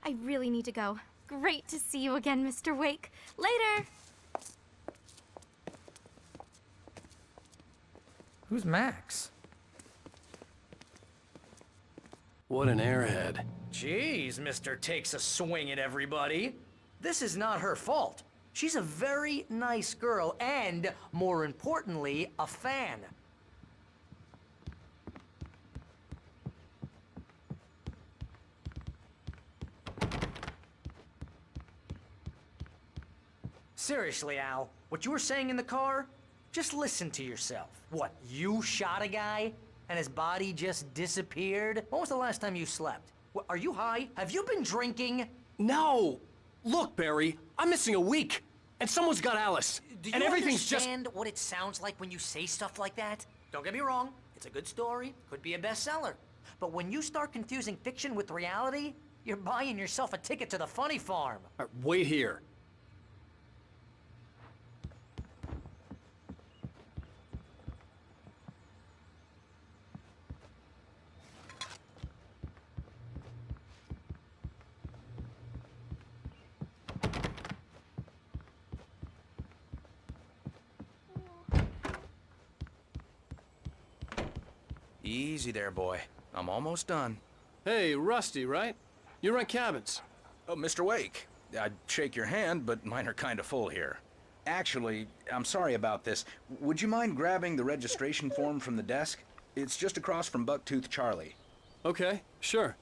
I really need to go. Great to see you again, Mr. Wake. Later! Who's Max? What an airhead. Jeez, Mr. Takes a swing at everybody. This is not her fault. She's a very nice girl and, more importantly, a fan. Seriously, Al, what you were saying in the car? Just listen to yourself. What, you shot a guy and his body just disappeared? When was the last time you slept? What, are you high? Have you been drinking? No! Look, Barry, I'm missing a week, and someone's got Alice. Do and you everything's understand what it sounds like when you say stuff like that? Don't get me wrong, it's a good story, could be a bestseller. But when you start confusing fiction with reality, you're buying yourself a ticket to the funny farm. Wait here. Easy there, boy. I'm almost done. Hey, Rusty, right? You rent cabins. Oh, Mr. Wake. I'd shake your hand, but mine are kind of full here. Actually, I'm sorry about this. Would you mind grabbing the registration form from the desk? It's just across from Bucktooth Charlie. Okay, sure.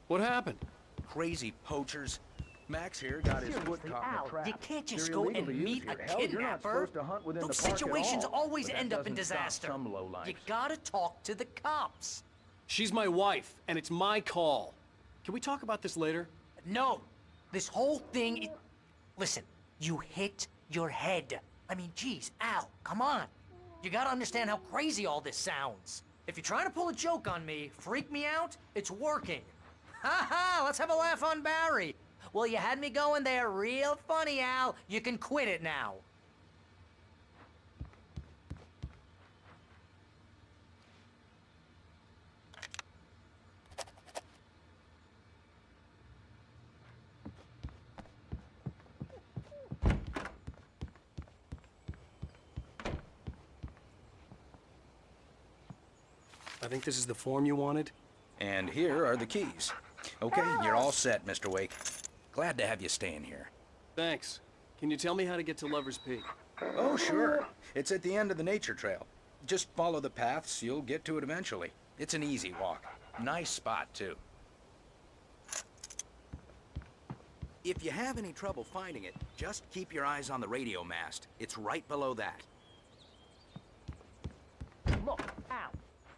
What happened? Crazy poachers. Max here got his foot caught in a trap. You can't just go and meet a kidnapper. Those situations always end up in disaster. You gotta talk to the cops. She's my wife, and it's my call. Can we talk about this later? No. This whole thing Listen, you hit your head. I mean, geez, Al, come on. You gotta understand how crazy all this sounds. If you're trying to pull a joke on me, freak me out, it's working. Ha ha, let's have a laugh on Barry. Well, you had me going there real funny, Al. You can quit it now. I think this is the form you wanted. And here are the keys. Okay, you're all set, Mr. Wake. Glad to have you staying here. Thanks. Can you tell me how to get to Lover's Peak? Oh, sure. It's at the end of the nature trail. Just follow the paths, you'll get to it eventually. It's an easy walk. Nice spot, too. If you have any trouble finding it, just keep your eyes on the radio mast. It's right below that. Look, Al,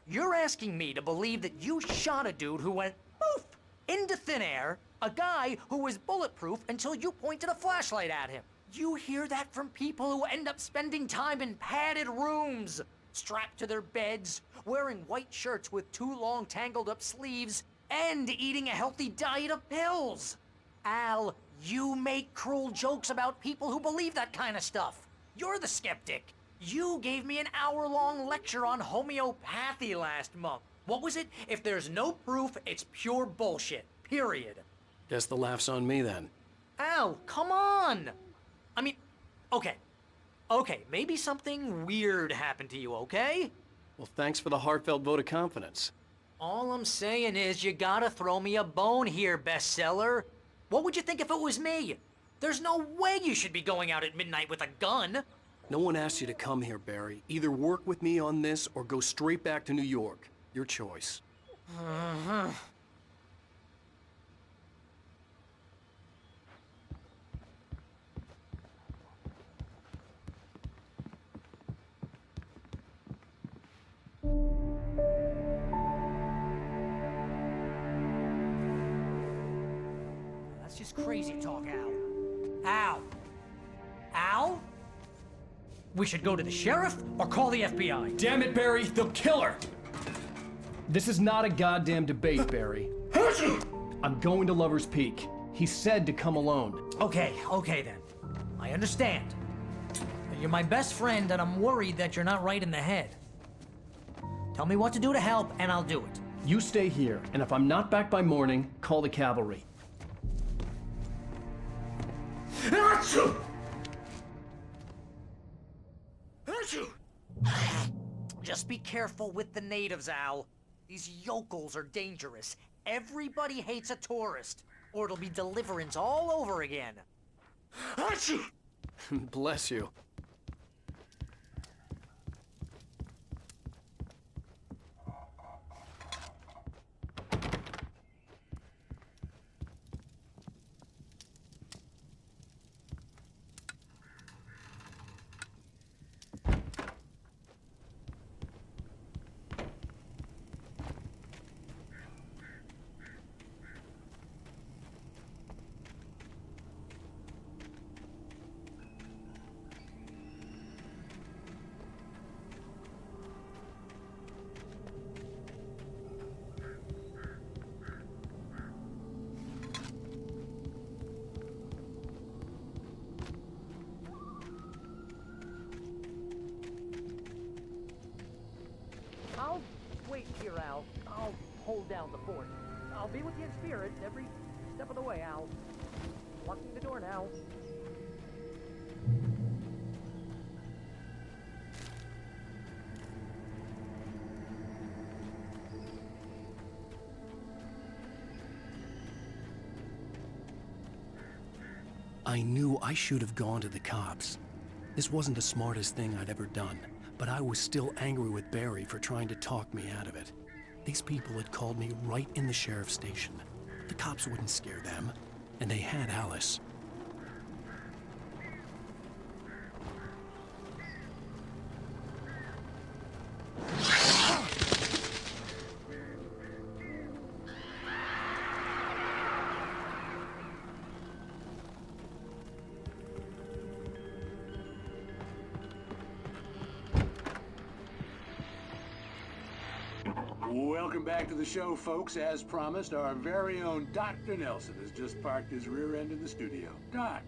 you're asking me to believe that you shot a dude who went poof into thin air, a guy who was bulletproof until you pointed a flashlight at him. You hear that from people who end up spending time in padded rooms, strapped to their beds, wearing white shirts with too long tangled up sleeves, and eating a healthy diet of pills. Al, you make cruel jokes about people who believe that kind of stuff. You're the skeptic. You gave me an hour-long lecture on homeopathy last month. What was it? If there's no proof, it's pure bullshit. Period. Guess the laugh's on me then. Al, come on! I mean, okay, maybe something weird happened to you, okay? Well, thanks for the heartfelt vote of confidence. All I'm saying is you gotta throw me a bone here, bestseller. What would you think if it was me? There's no way you should be going out at midnight with a gun. No one asked you to come here, Barry. Either work with me on this or go straight back to New York. Your choice. That's just crazy talk, Al. Al? Al? We should go to the sheriff or call the FBI. Damn it, Barry, they'll kill her! This is not a goddamn debate, Barry. I'm going to Lover's Peak. He said to come alone. Okay then. I understand. You're my best friend and I'm worried that you're not right in the head. Tell me what to do to help and I'll do it. You stay here, and if I'm not back by morning, call the cavalry. Just be careful with the natives, Al. These yokels are dangerous. Everybody hates a tourist, or it'll be Deliverance all over again. Bless you. I'll wait here, Al. I'll hold down the fort. I'll be with you in spirit every step of the way, Al. Locking the door now. I knew I should have gone to the cops. This wasn't the smartest thing I'd ever done, but I was still angry with Barry for trying to talk me out of it. These people had called me right in the sheriff's station. The cops wouldn't scare them, and they had Alice. Welcome back to the show, folks. As promised, our very own Dr. Nelson has just parked his rear end in the studio. Doc,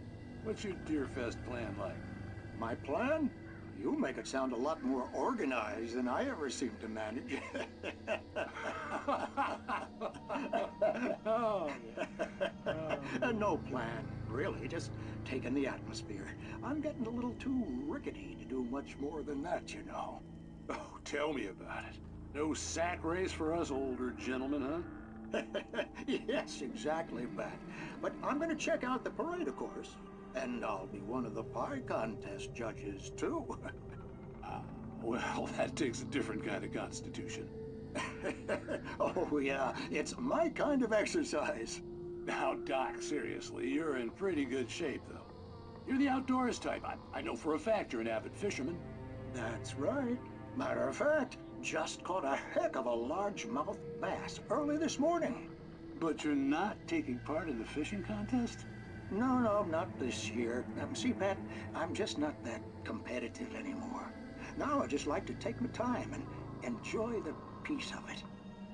what's your Deerfest plan like? My plan? You make it sound a lot more organized than I ever seem to manage. No plan, really. Just taking the atmosphere. I'm getting a little too rickety to do much more than that, you know. Oh, tell me about it. No sack race for us older gentlemen, huh? Yes, exactly, Bat. But I'm going to check out the parade, of course. And I'll be one of the pie contest judges, too. Well, that takes a different kind of constitution. Oh, yeah. It's my kind of exercise. Now, Doc, seriously, you're in pretty good shape, though. You're the outdoors type. I know for a fact you're an avid fisherman. That's right. Matter of fact, just caught a heck of a largemouth bass early this morning. But you're not taking part in the fishing contest? No, not this year. See, Pat, I'm just not that competitive anymore. Now I just like to take my time and enjoy the peace of it.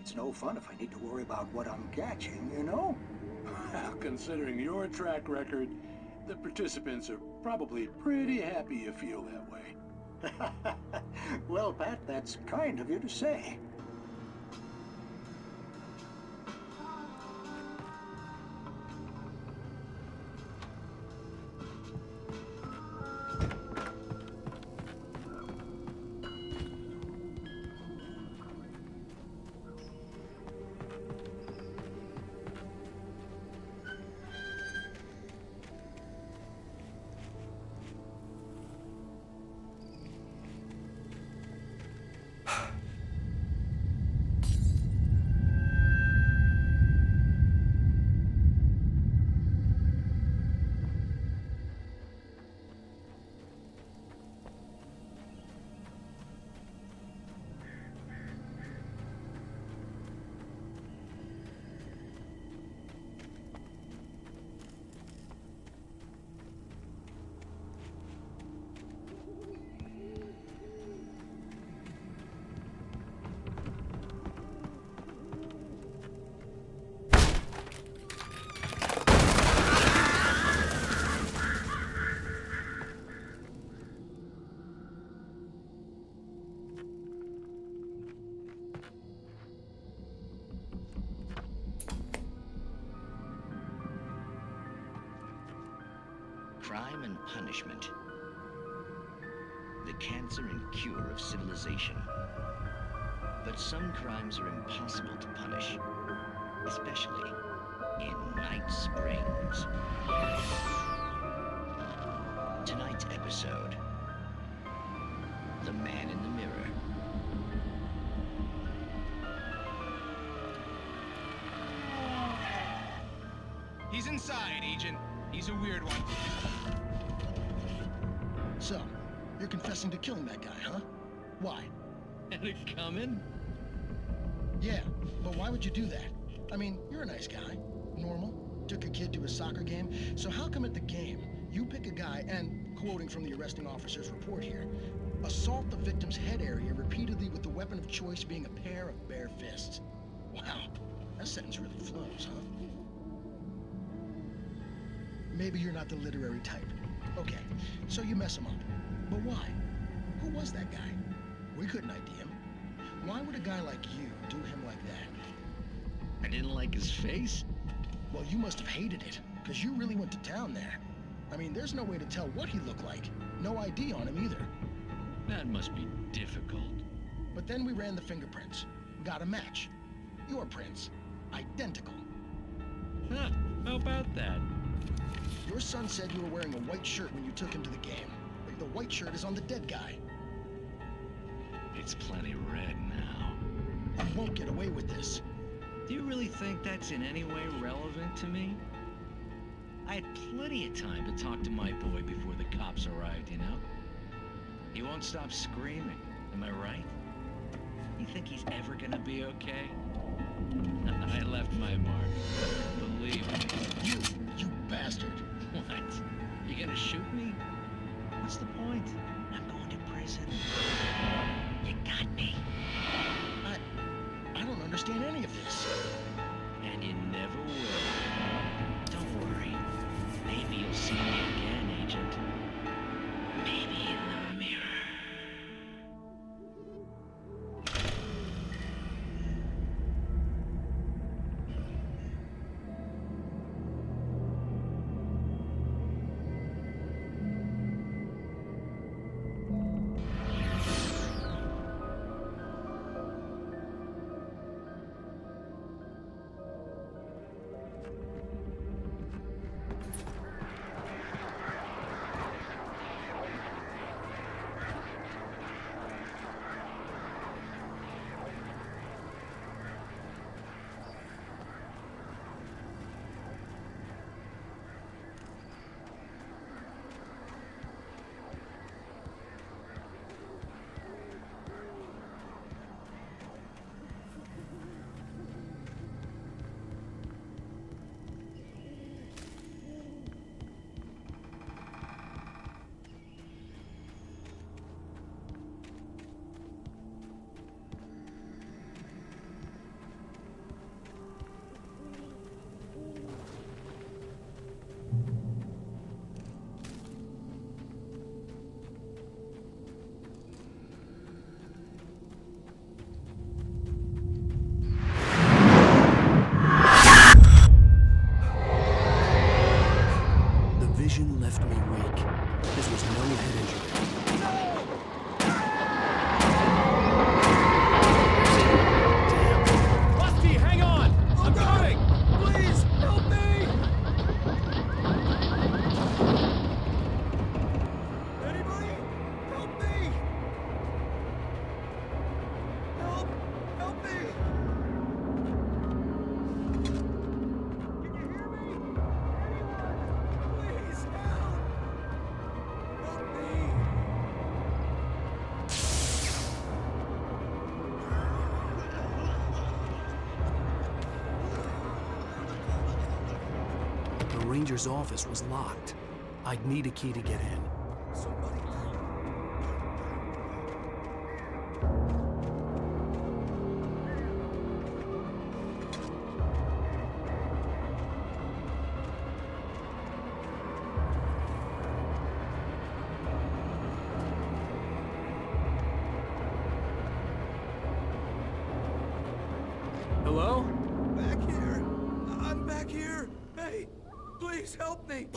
It's no fun if I need to worry about what I'm catching, you know? Well, considering your track record, the participants are probably pretty happy you feel that way. Well, Pat, that's kind of you to say. Crime and punishment. The cancer and cure of civilization. But some crimes are impossible to punish, especially in Night Springs. Tonight's episode, The Man in the Mirror. He's inside, Agent. He's a weird one. So, you're confessing to killing that guy, huh? Why? Had it coming? Yeah, but why would you do that? I mean, you're a nice guy. Normal. Took a kid to a soccer game. So how come at the game, you pick a guy and, quoting from the arresting officer's report here, assault the victim's head area repeatedly with the weapon of choice being a pair of bare fists? Wow, that sentence really flows, huh? Maybe you're not the literary type. Okay, so you mess him up. But why? Who was that guy? We couldn't ID him. Why would a guy like you do him like that? I didn't like his face? Well, you must have hated it, because you really went to town there. I mean, there's no way to tell what he looked like. No ID on him either. That must be difficult. But then we ran the fingerprints. Got a match. Your prints. Identical. Huh, how about that? Your son said you were wearing a white shirt when you took him to the game. The white shirt is on the dead guy. It's plenty red now. You won't get away with this. Do you really think that's in any way relevant to me? I had plenty of time to talk to my boy before the cops arrived, you know? He won't stop screaming, am I right? You think he's ever gonna be okay? I left my mark. Believe me. You bastard. What? You gonna shoot me? What's the point? I'm going to prison. You got me. I don't understand any of this. And you never will. Don't worry. Maybe you'll see me again, Agent. Maybe in the mirror. ranger's office was locked. I'd need a key to get in. Hello? Back here. I'm back here. Hey, please help me.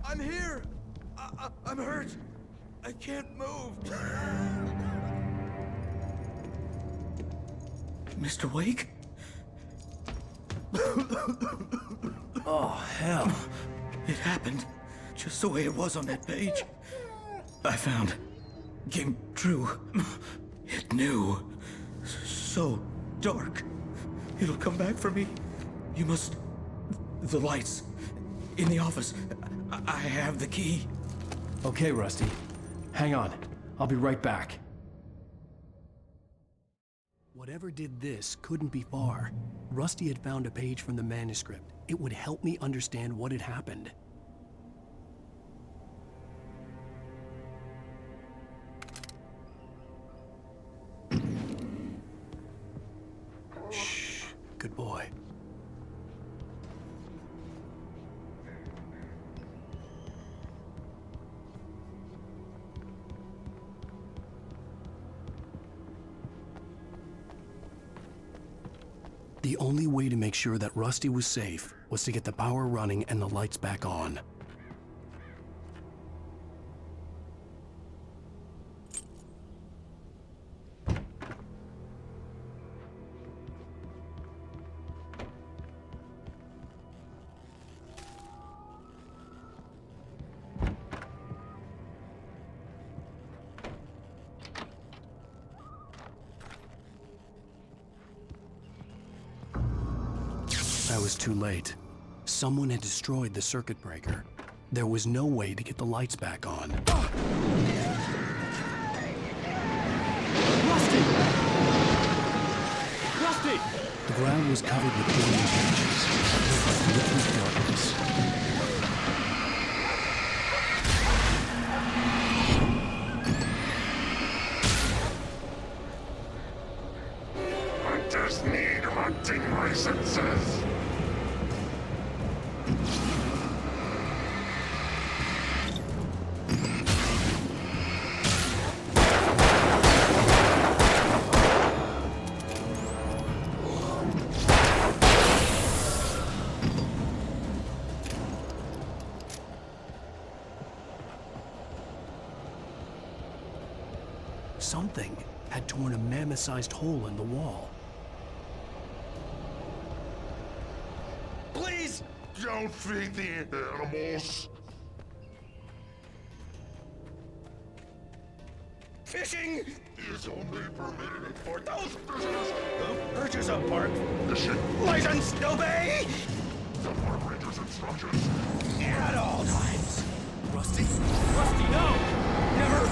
I'm here. I'm hurt. I can't move. Mr. Wake? Oh, hell. It happened just the way it was on that page. I found came true. It knew. So dark. It'll come back for me. You must... The lights. In the office. I have the key. Okay, Rusty. Hang on. I'll be right back. Whatever did this couldn't be far. Rusty had found a page from the manuscript. It would help me understand what had happened. Shh. Good boy. The only way to make sure that Rusty was safe was to get the power running and the lights back on. I was too late. Someone had destroyed the circuit breaker. There was no way to get the lights back on. Rusty! Rusty! The ground was covered with burning branches. Liquid darkness. Hunters need hunting licenses. Something had torn a mammoth-sized hole in the wall. Please! Don't feed the animals. Fishing is only permitted for those persons who purchase a park fishing license to obey the park ranger's instructions at all times. Rusty? Rusty, no! Never!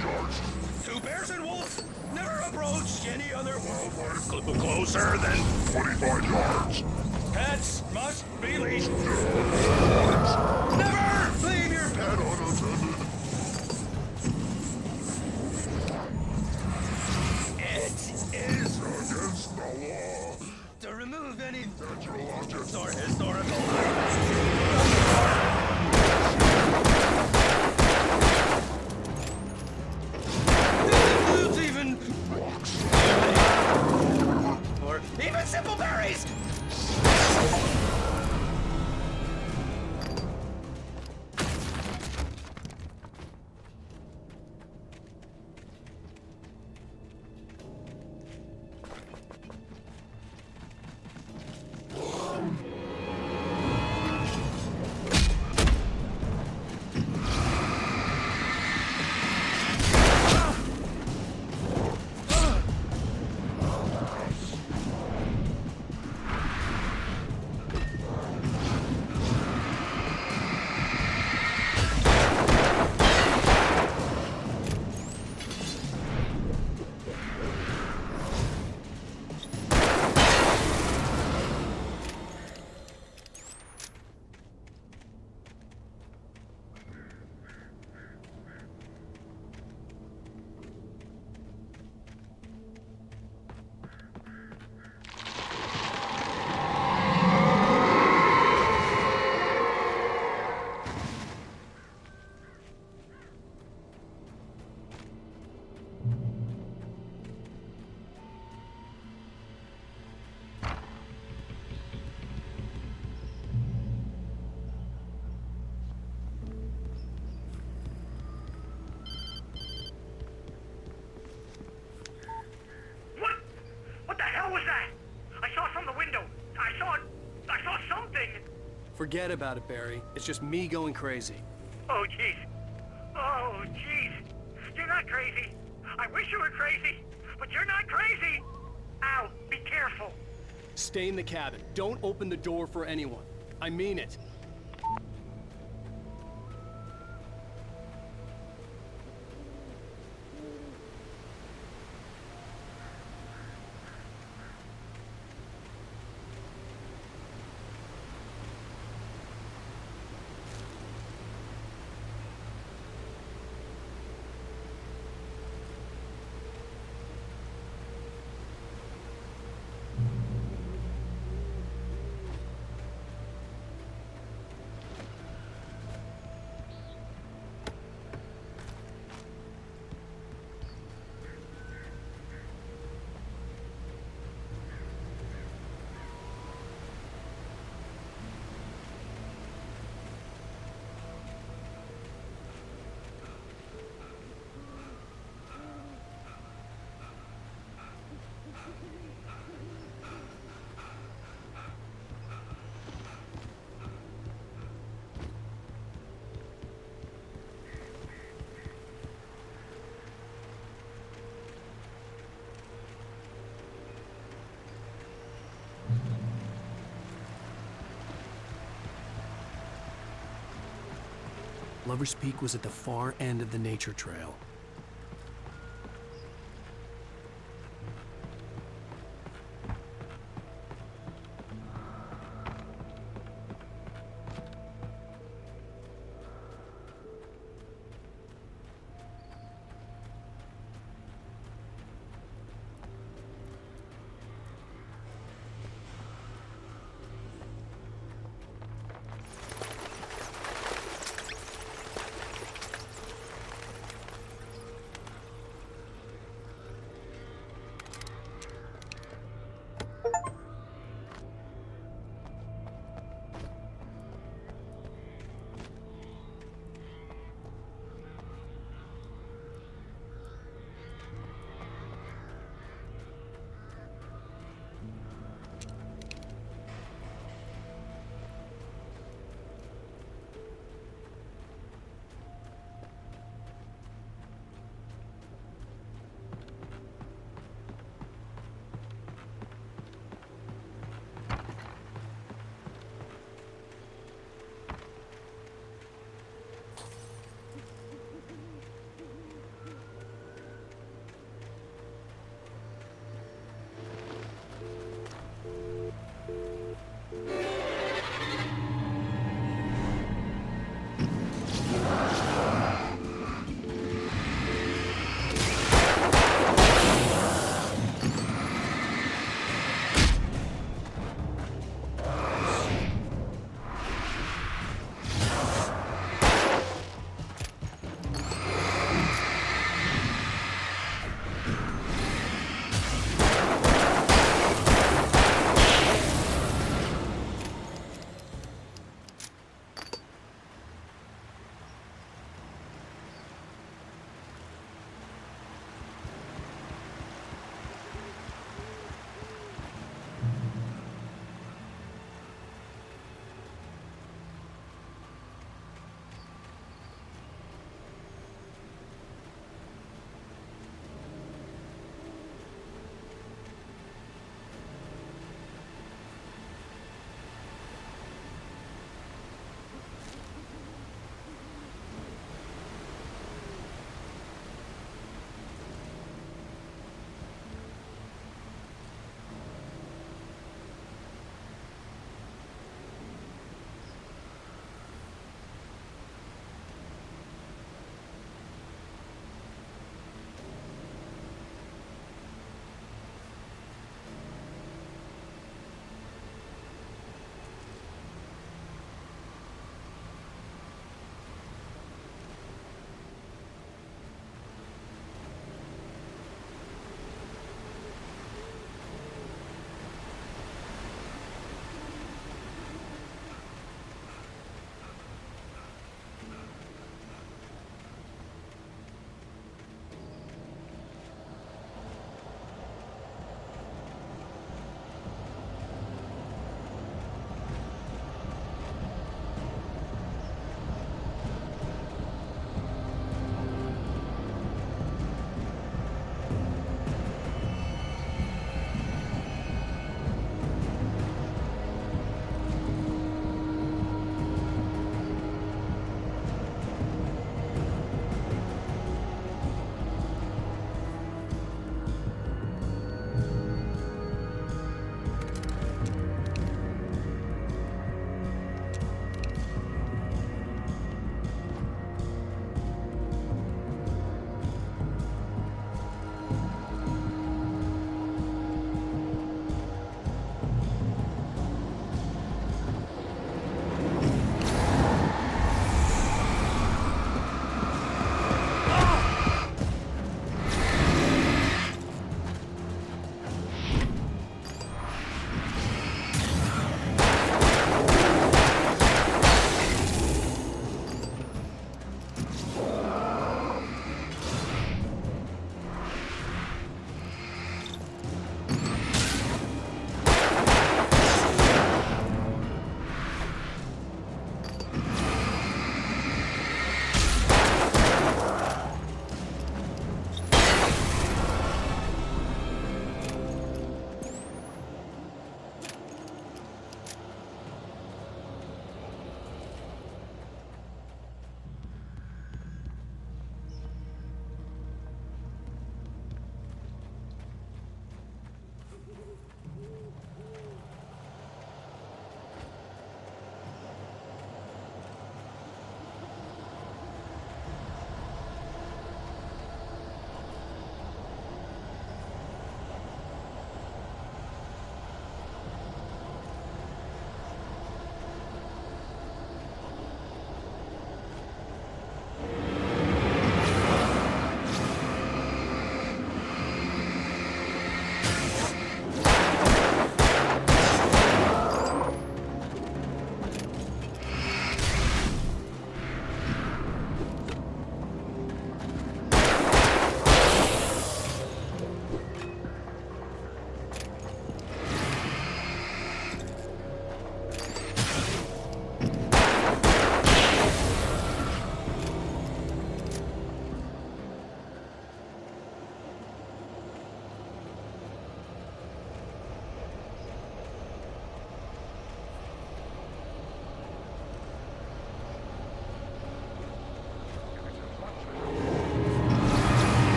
Yards. Two bears and wolves never approach any other wildlife Closer than 25 yards. Pets must be leashed. Yards. Never leave your Pet unattended. It is against the law to remove any natural objects or historical even rocks. Or even simple berries. Forget about it, Barry. It's just me going crazy. Oh, jeez. Oh, jeez. You're not crazy. I wish you were crazy, but you're not crazy. Al, be careful. Stay in the cabin. Don't open the door for anyone. I mean it. Lover's Peak was at the far end of the nature trail.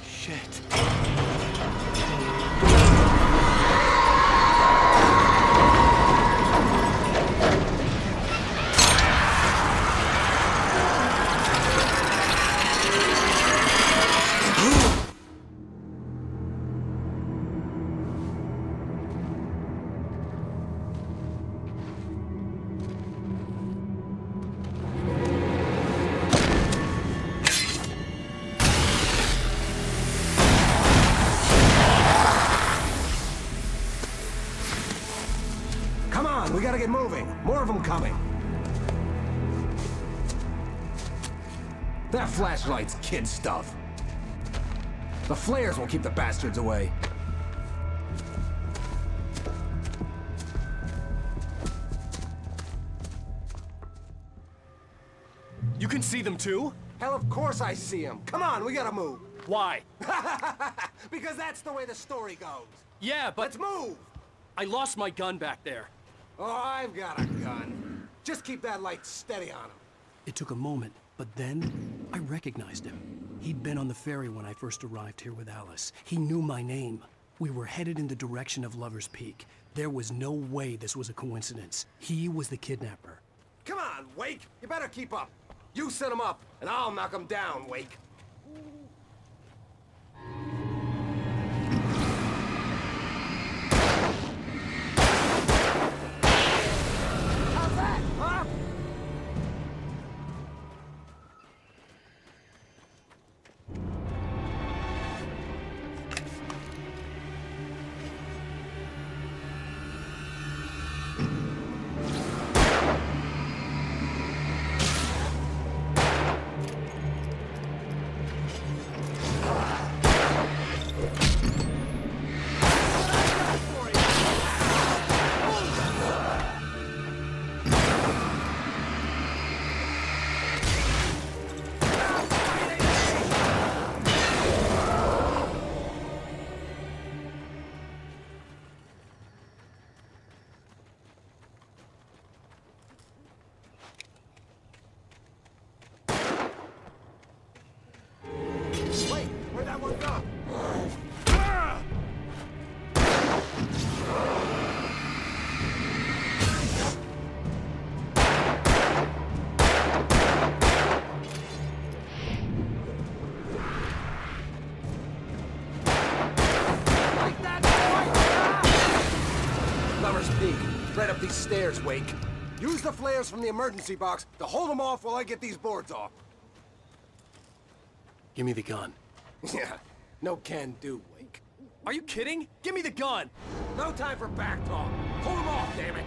Shit. Come on, we gotta get moving. More of them coming. That flashlight's kid stuff. The flares won't keep the bastards away. You can see them too? Hell, of course I see them. Come on, we gotta move. Why? Because that's the way the story goes. Yeah, but... Let's move! I lost my gun back there. Oh, I've got a gun. Just keep that light steady on him. It took a moment, but then I recognized him. He'd been on the ferry when I first arrived here with Alice. He knew my name. We were headed in the direction of Lover's Peak. There was no way this was a coincidence. He was the kidnapper. Come on, Wake. You better keep up. You set him up, and I'll knock him down, Wake. How's that, huh? Wait, where'd that one go? Like that, boy! Lover's Peak. Right up these stairs, Wake. Use the flares from the emergency box to hold them off while I get these boards off. Give me the gun. Yeah, no can do, Wake. Are you kidding? Give me the gun! No time for back talk. Hold them off, damn it!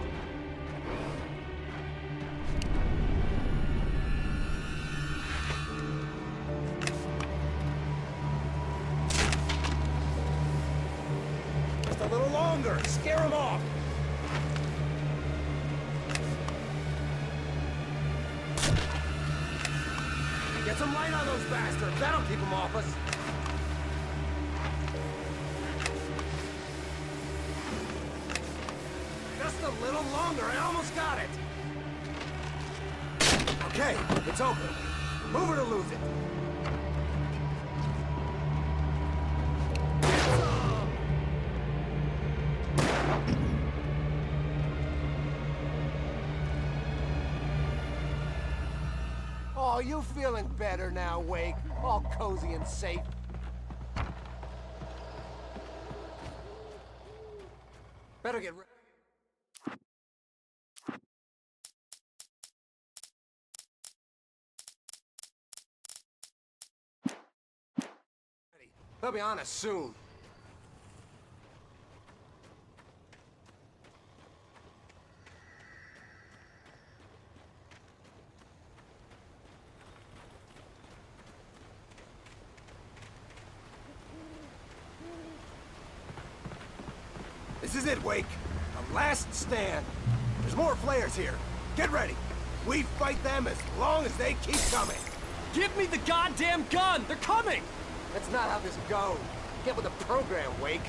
Just a little longer. Scare them off. Get some light on those bastards. That'll keep them off us. Just a little longer. I almost got it. Okay, it's open. Move it or lose it. Oh, you feeling better now, Wake? All cozy and safe. Better get ready. They'll be on us soon. This is it, Wake. The last stand. There's more flares here. Get ready. We fight them as long as they keep coming. Give me the goddamn gun! They're coming! That's not how this goes. Get with the program, Wake.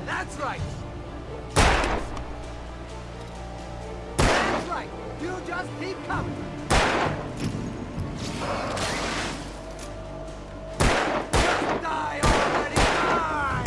That's right. That's right. You just keep coming. Just die already, die!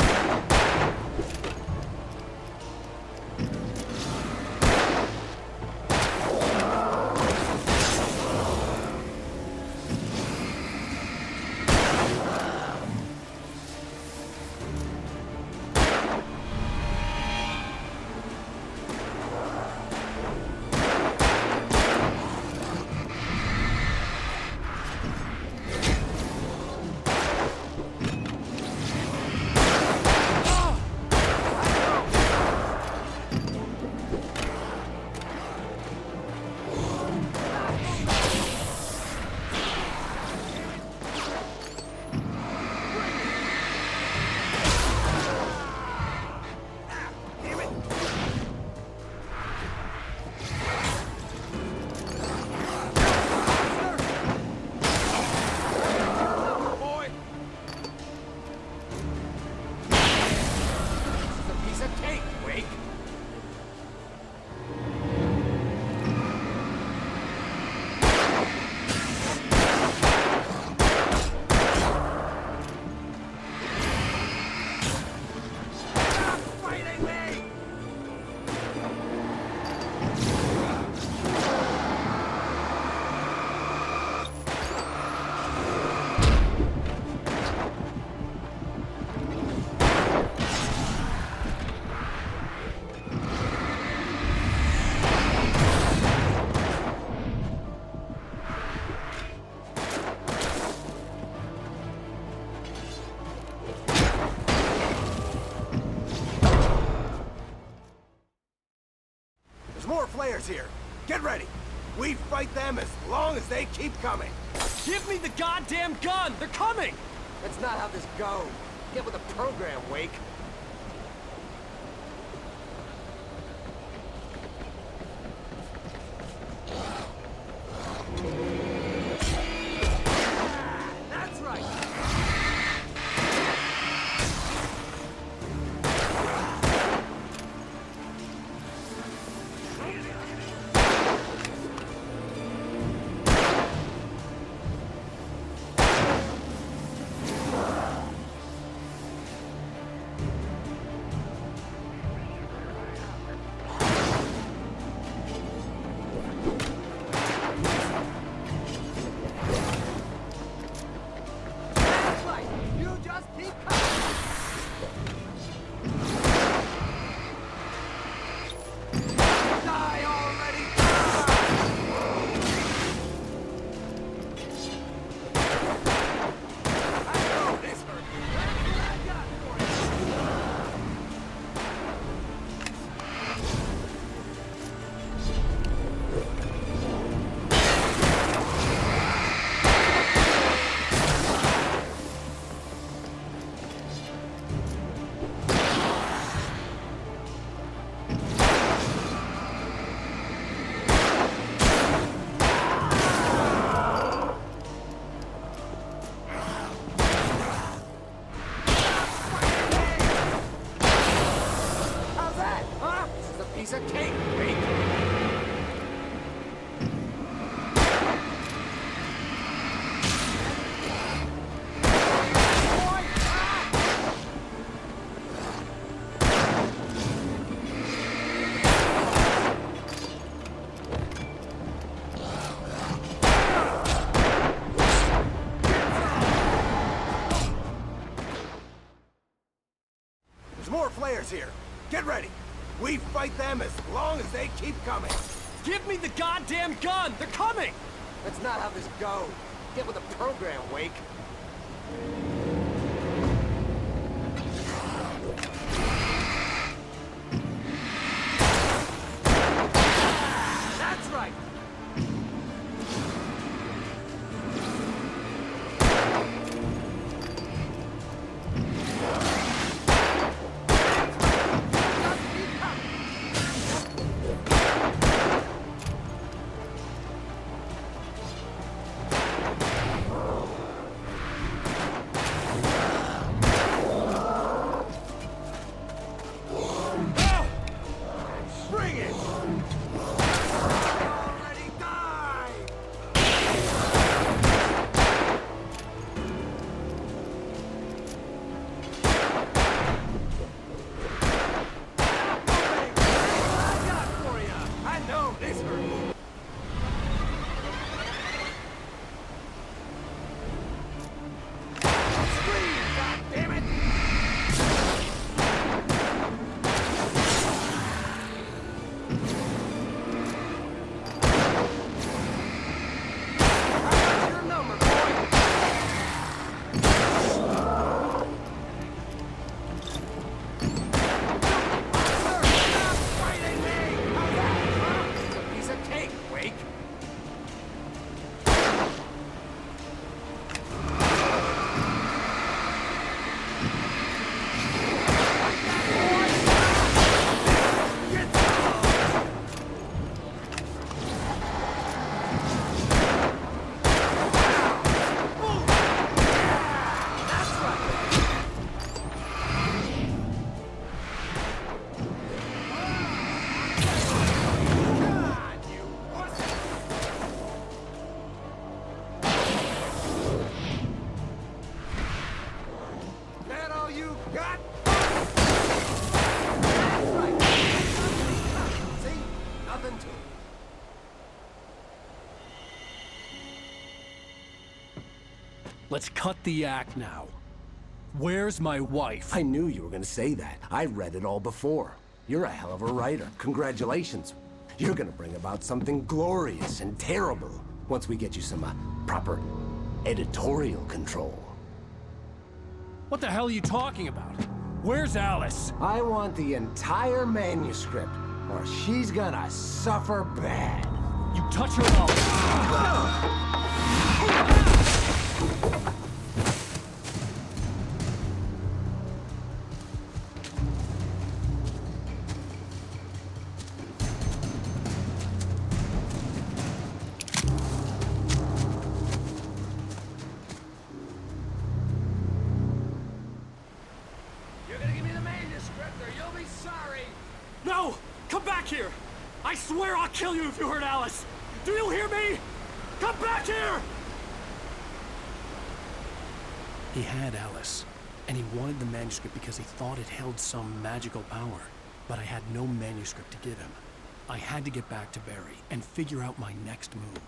More flares here. Get ready. We fight them as long as they keep coming. Give me the goddamn gun! They're coming! That's not how this goes. Get with the program, Wake. That's right. Piece of cake, Wake. There's more flares here. Get ready. We fight them as long as they keep coming. Give me the goddamn gun! They're coming! That's not how this goes. Get with the program, Wake. That's right! Bring it! Already died! I got for ya! I know this hurts. Scream, goddammit! Your number, boy. Stop fighting me! How's that, huh? It's a piece of cake, Wake. That all you got? That's right. See? Nothing to it. Let's cut the act now. Where's my wife? I knew you were gonna say that. I read it all before. You're a hell of a writer. Congratulations. You're gonna bring about something glorious and terrible once we get you some proper editorial control. What the hell are you talking about? Where's Alice? I want the entire manuscript, or she's gonna suffer bad. You touch her up. You're gonna give me the manuscript or you'll be sorry! No! Come back here! I swear I'll kill you if you hurt Alice! Do you hear me? Come back here! He had Alice, and he wanted the manuscript because he thought it held some magical power. But I had no manuscript to give him. I had to get back to Barry and figure out my next move.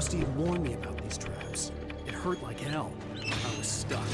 Steve warned me about these traps. It hurt like hell. I was stuck.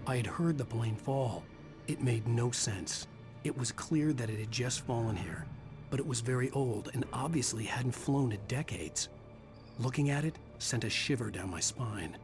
I had heard the plane fall. It made no sense. It was clear that it had just fallen here, but it was very old and obviously hadn't flown in decades. Looking at it sent a shiver down my spine.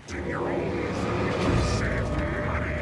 protecting your own to save money.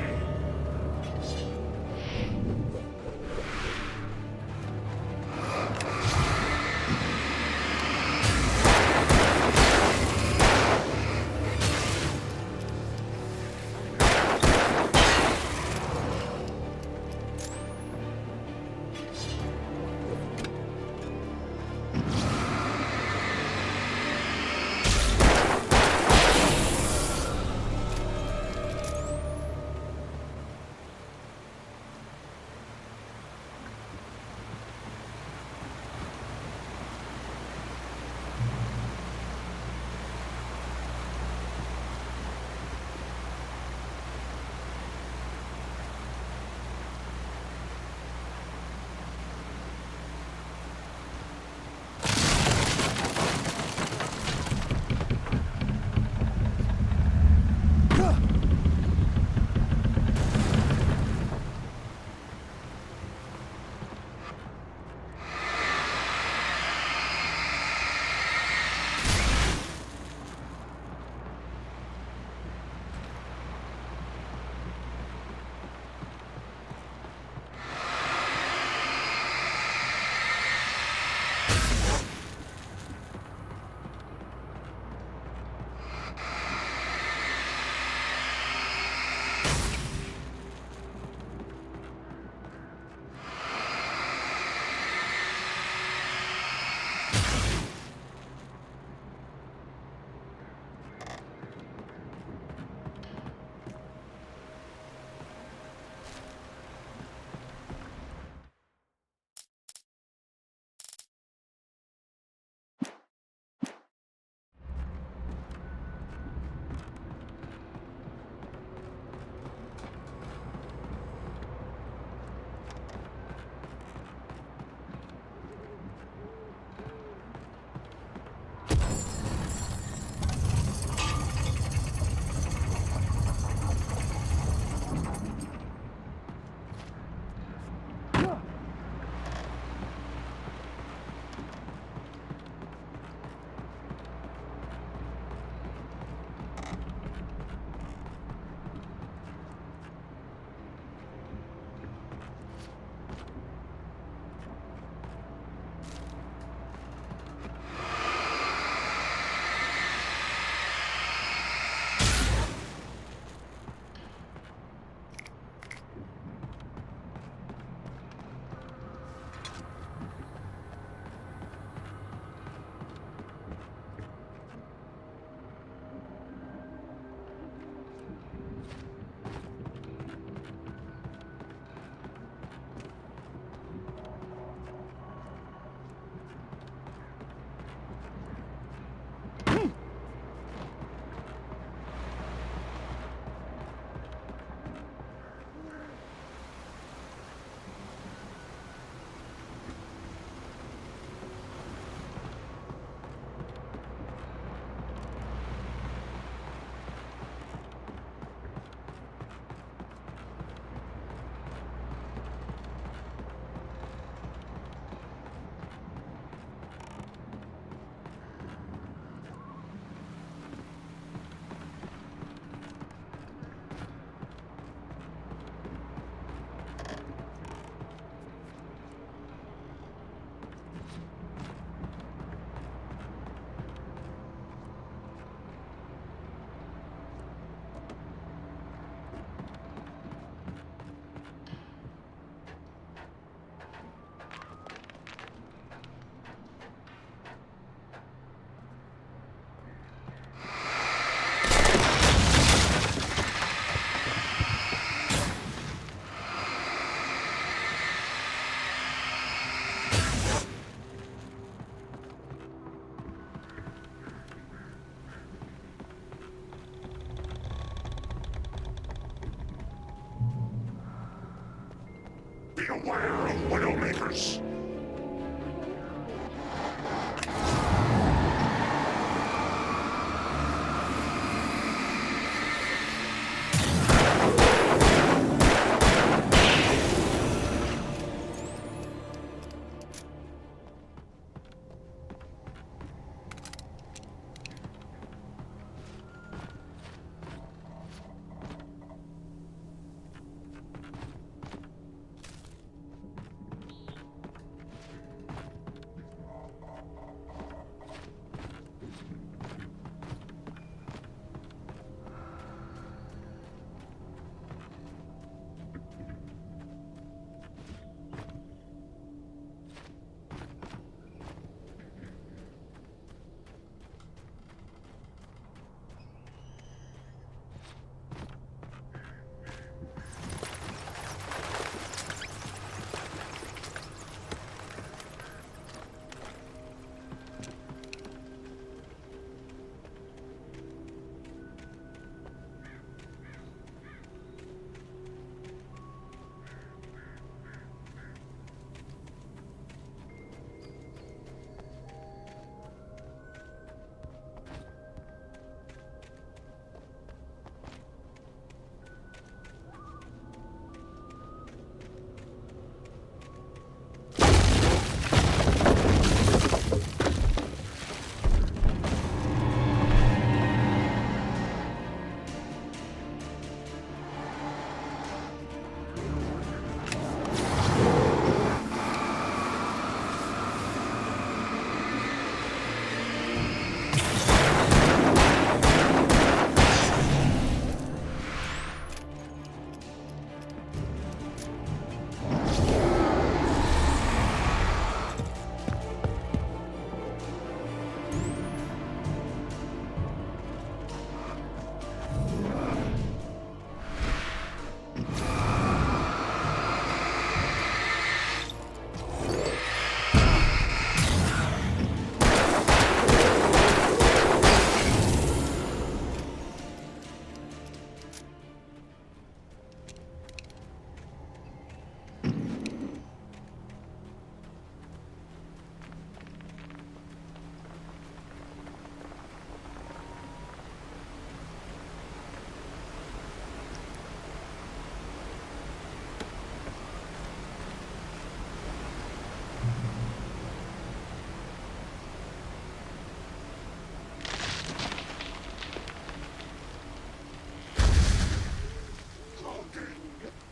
Beware of Widowmakers.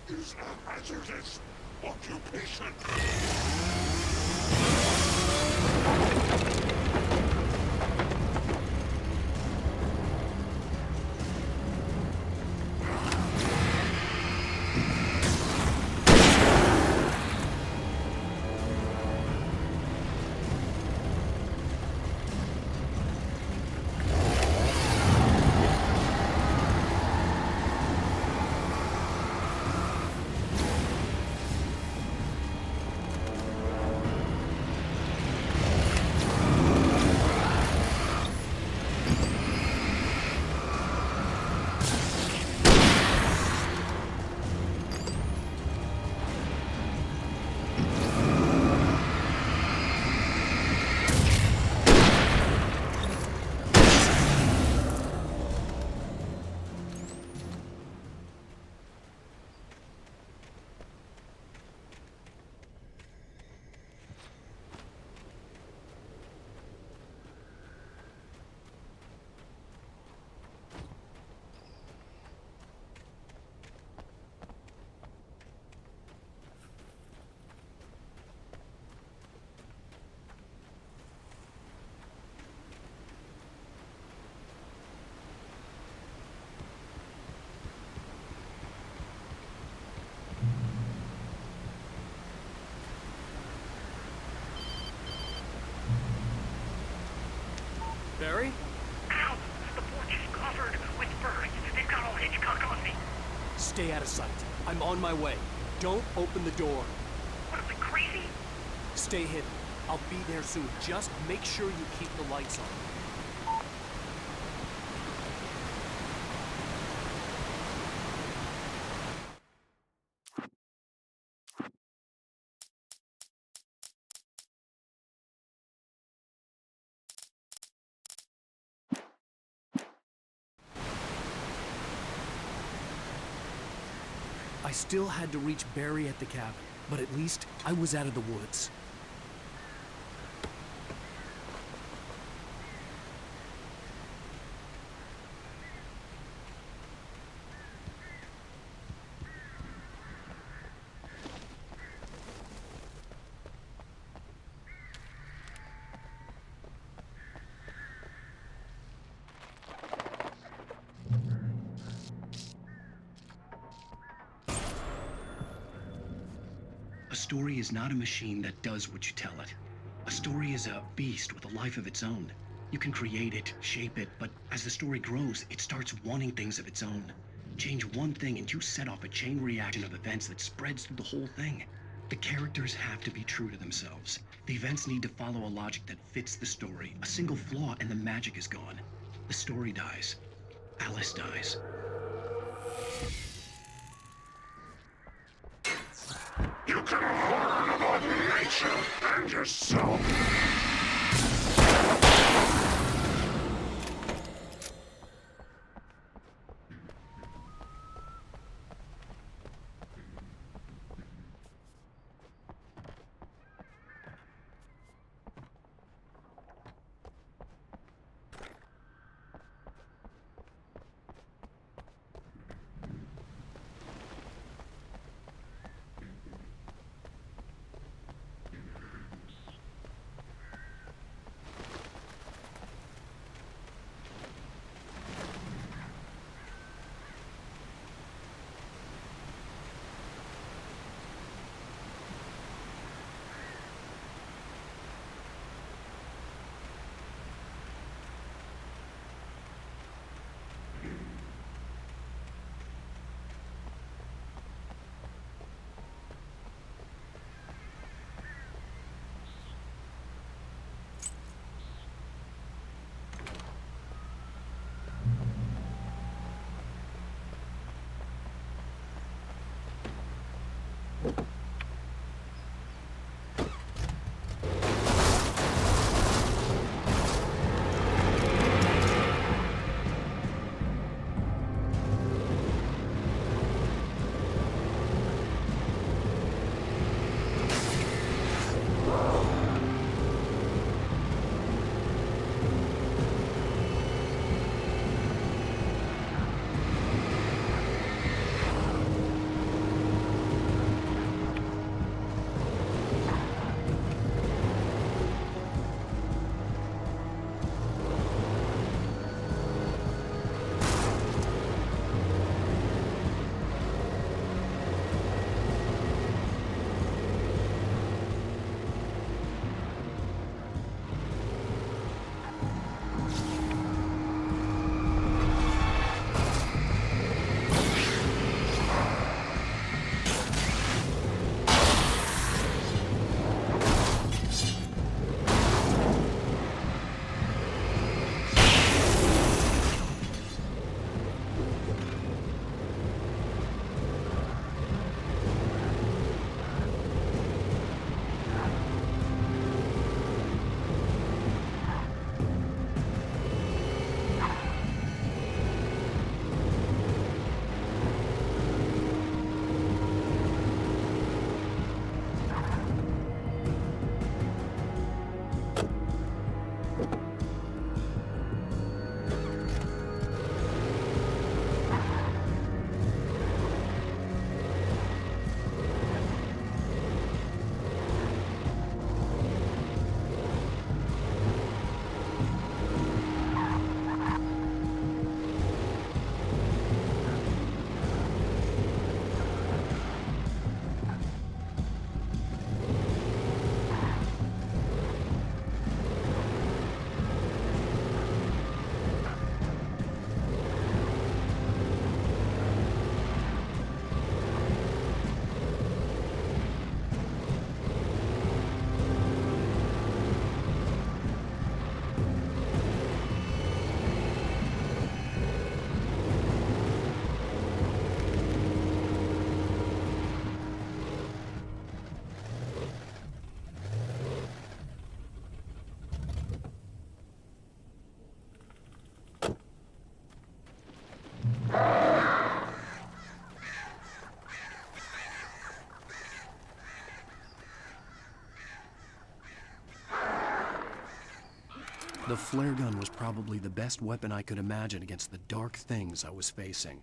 is a hazardous occupation. Barry? Ow! The porch is covered with birds. They've got all Hitchcock on me. Stay out of sight. I'm on my way. Don't open the door. What are we, crazy? Stay hidden. I'll be there soon. Just make sure you keep the lights on. I still had to reach Barry at the cabin, but at least I was out of the woods. A story is not a machine that does what you tell it. A story is a beast with a life of its own. You can create it, shape it, but as the story grows, it starts wanting things of its own. Change one thing and you set off a chain reaction of events that spreads through the whole thing. The characters have to be true to themselves. The events need to follow a logic that fits the story. A single flaw and the magic is gone. The story dies. Alice dies. You can learn about nature and yourself. The flare gun was probably the best weapon I could imagine against the dark things I was facing.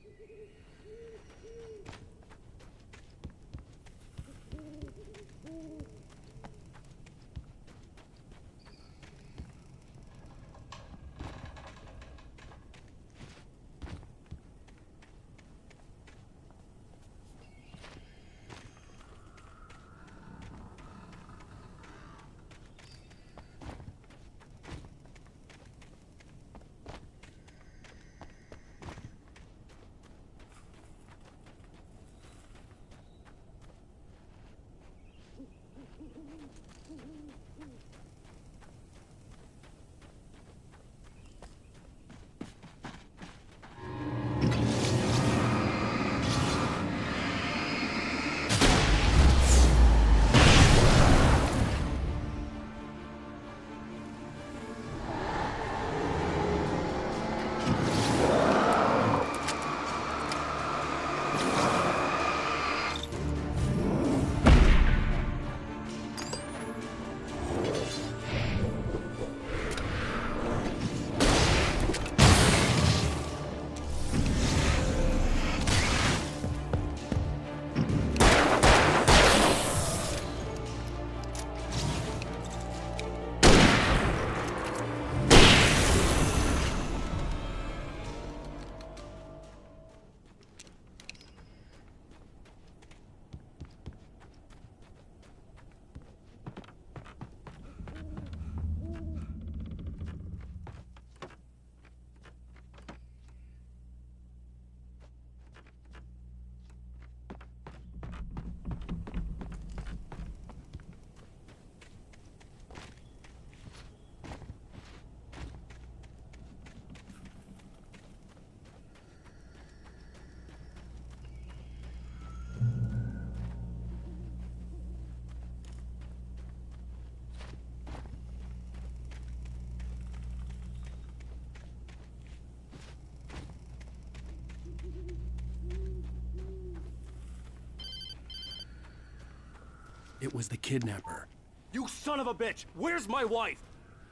It was the kidnapper. You son of a bitch! Where's my wife?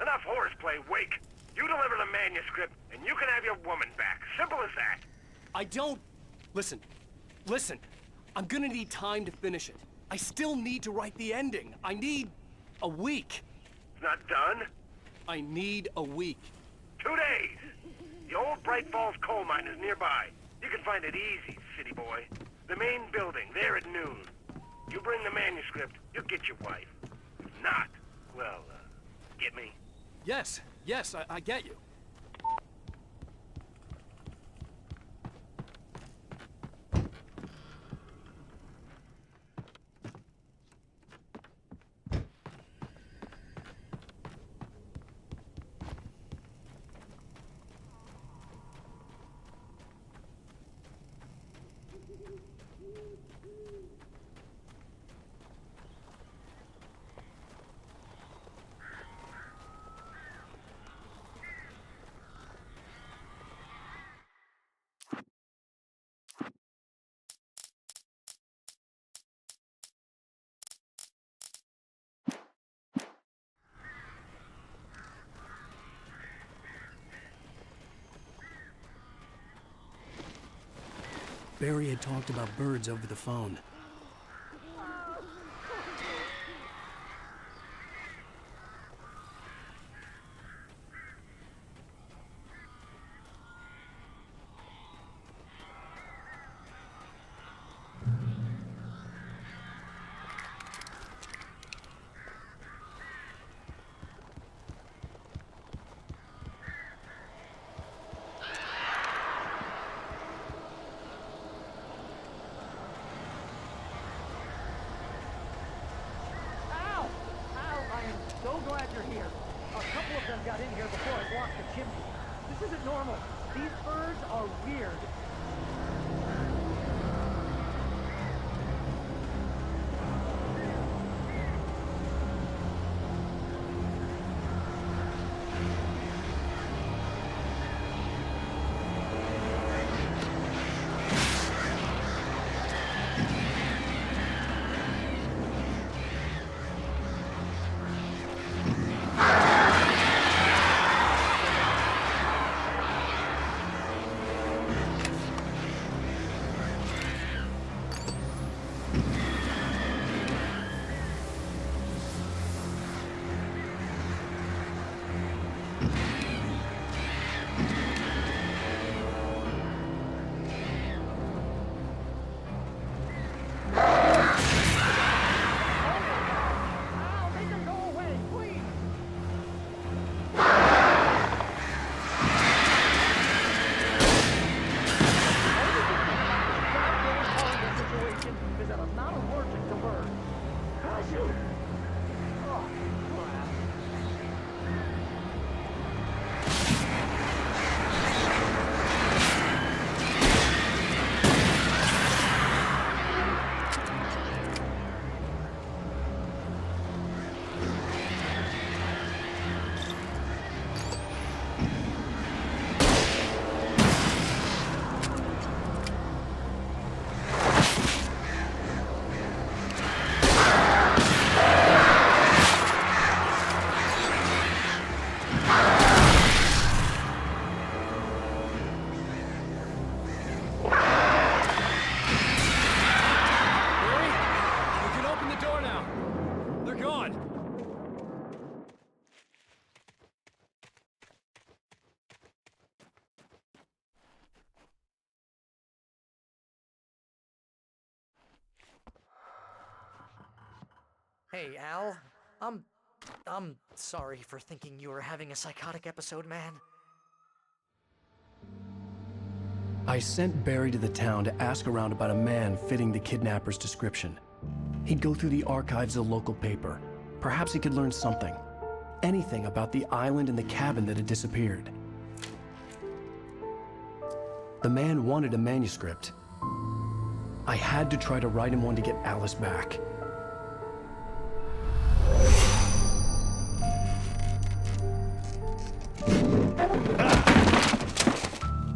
Enough horseplay, Wake. You deliver the manuscript, and you can have your woman back. Simple as that. I don't... Listen. I'm gonna need time to finish it. I still need to write the ending. I need a week. It's not done? I need a week. 2 days. The old Bright Falls coal mine is nearby. You can find it easy, city boy. The main building, there at noon. You bring the manuscript, you'll get your wife. If not, well, get me? Yes, I get you. Barry had talked about birds over the phone. So glad you're here. A couple of them got in here before I blocked the chimney. This isn't normal. These birds are weird. Hey, Al. I'm sorry for thinking you were having a psychotic episode, man. I sent Barry to the town to ask around about a man fitting the kidnapper's description. He'd go through the archives of the local paper. Perhaps he could learn something. Anything about the island and the cabin that had disappeared. The man wanted a manuscript. I had to try to write him one to get Alice back.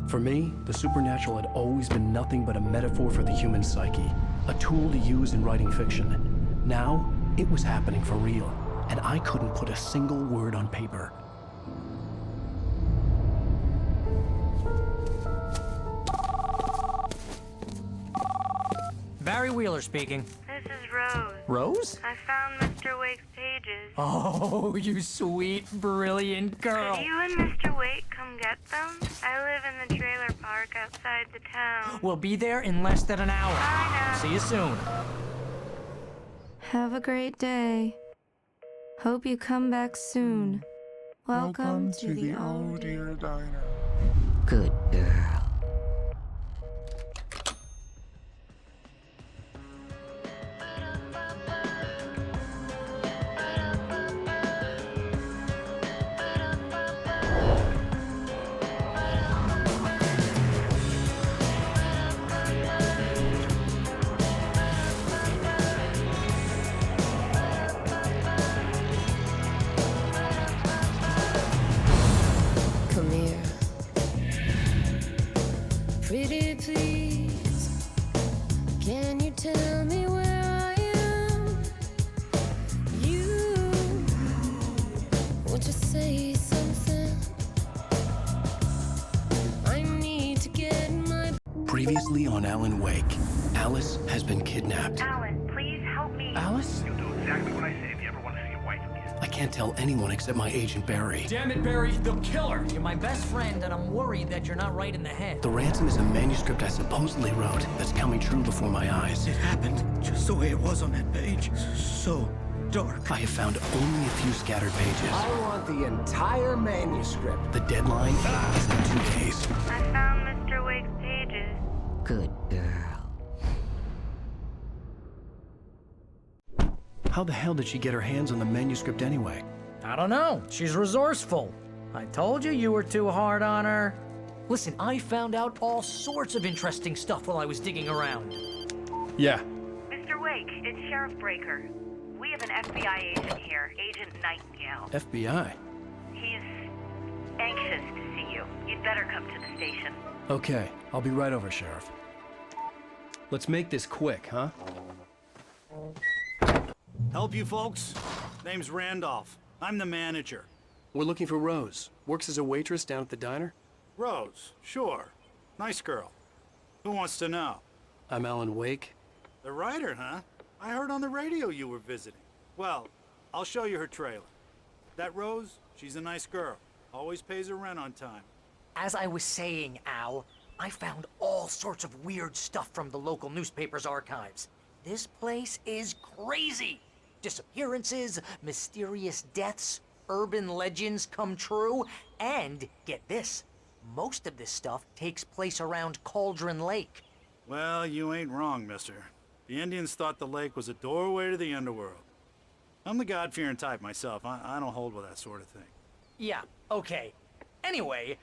For me, the supernatural had always been nothing but a metaphor for the human psyche, a tool to use in writing fiction. Now, it was happening for real, and I couldn't put a single word on paper. Barry Wheeler speaking. This is Rose. Rose? I found Mr. Wake's pages. Oh, you sweet, brilliant girl. Could you and Mr. Wake come get them? I live in the trailer park outside the town. We'll be there in less than an hour. Bye now. See you soon. Have a great day. Hope you come back soon. Welcome to the Oh Dear Diner. Good girl. Come here. Pretty please, can you tell me where I am? You, won't you say something? I need to get my... Previously on Alan Wake, Alice has been kidnapped. Alan, please help me. Alice? You'll do exactly what I say if you ever want to see your wife again. I can't tell anyone except my agent Barry. Damn it, Barry, they'll kill her. You're my best friend, and I'm worried that you're not right in the head. The ransom is a manuscript I supposedly wrote that's coming true before my eyes. It happened just the way it was on that page. So dark. I have found only a few scattered pages. I want the entire manuscript. The deadline is in 2 days. I found Mr. Wake's pages. Good girl. How the hell did she get her hands on the manuscript anyway? I don't know. She's resourceful. I told you were too hard on her. Listen, I found out all sorts of interesting stuff while I was digging around. Yeah. Mr. Wake, it's Sheriff Breaker. We have an FBI agent here, Agent Nightingale. FBI? He's anxious to see you. You'd better come to the station. Okay, I'll be right over, Sheriff. Let's make this quick, huh? Help you folks? Name's Randolph. I'm the manager. We're looking for Rose. Works as a waitress down at the diner. Rose, sure. Nice girl. Who wants to know? I'm Alan Wake. The writer, huh? I heard on the radio you were visiting. Well, I'll show you her trailer. That Rose, she's a nice girl. Always pays her rent on time. As I was saying, Al, I found all sorts of weird stuff from the local newspaper's archives. This place is crazy. Disappearances, mysterious deaths, urban legends come true, and get this, most of this stuff takes place around Cauldron Lake. Well, you ain't wrong, mister. The Indians thought the lake was a doorway to the underworld. I'm the God-fearing type myself. I don't hold with that sort of thing. Yeah, okay. Anyway,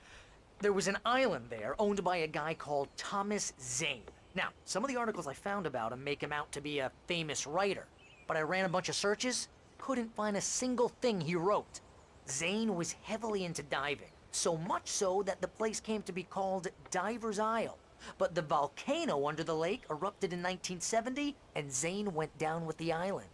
there was an island there owned by a guy called Thomas Zane. Now, some of the articles I found about him make him out to be a famous writer, but I ran a bunch of searches, couldn't find a single thing he wrote. Zane was heavily into diving, so much so that the place came to be called Diver's Isle. But the volcano under the lake erupted in 1970, and Zane went down with the island.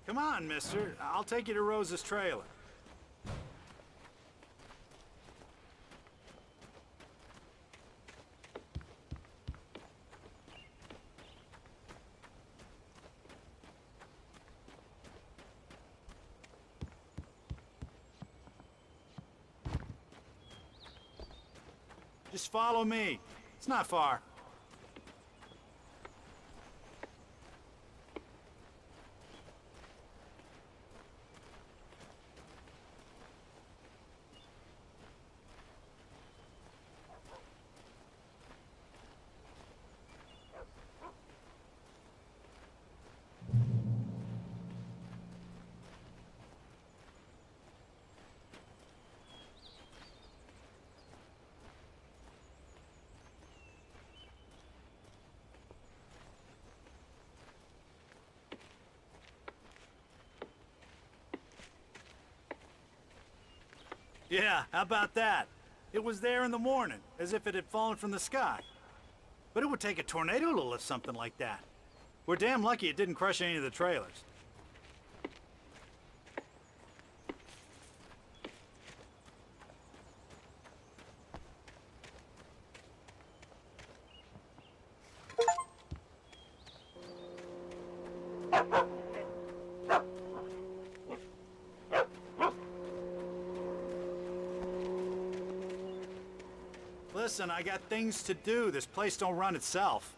Come on, mister. I'll take you to Rose's trailer. Just follow me. It's not far. Yeah, how about that? It was there in the morning, as if it had fallen from the sky. But it would take a tornado to lift something like that. We're damn lucky it didn't crush any of the trailers. Listen, I got things to do. This place don't run itself.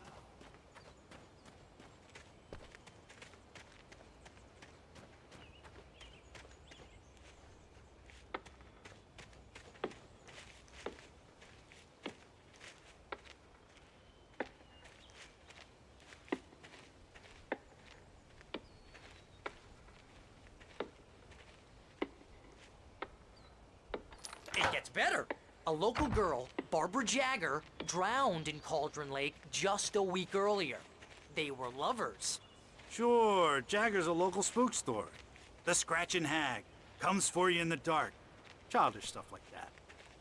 It gets better. A local girl, Barbara Jagger, drowned in Cauldron Lake just a week earlier. They were lovers. Sure, Jagger's a local spook story. The Scratching Hag comes for you in the dark. Childish stuff like that.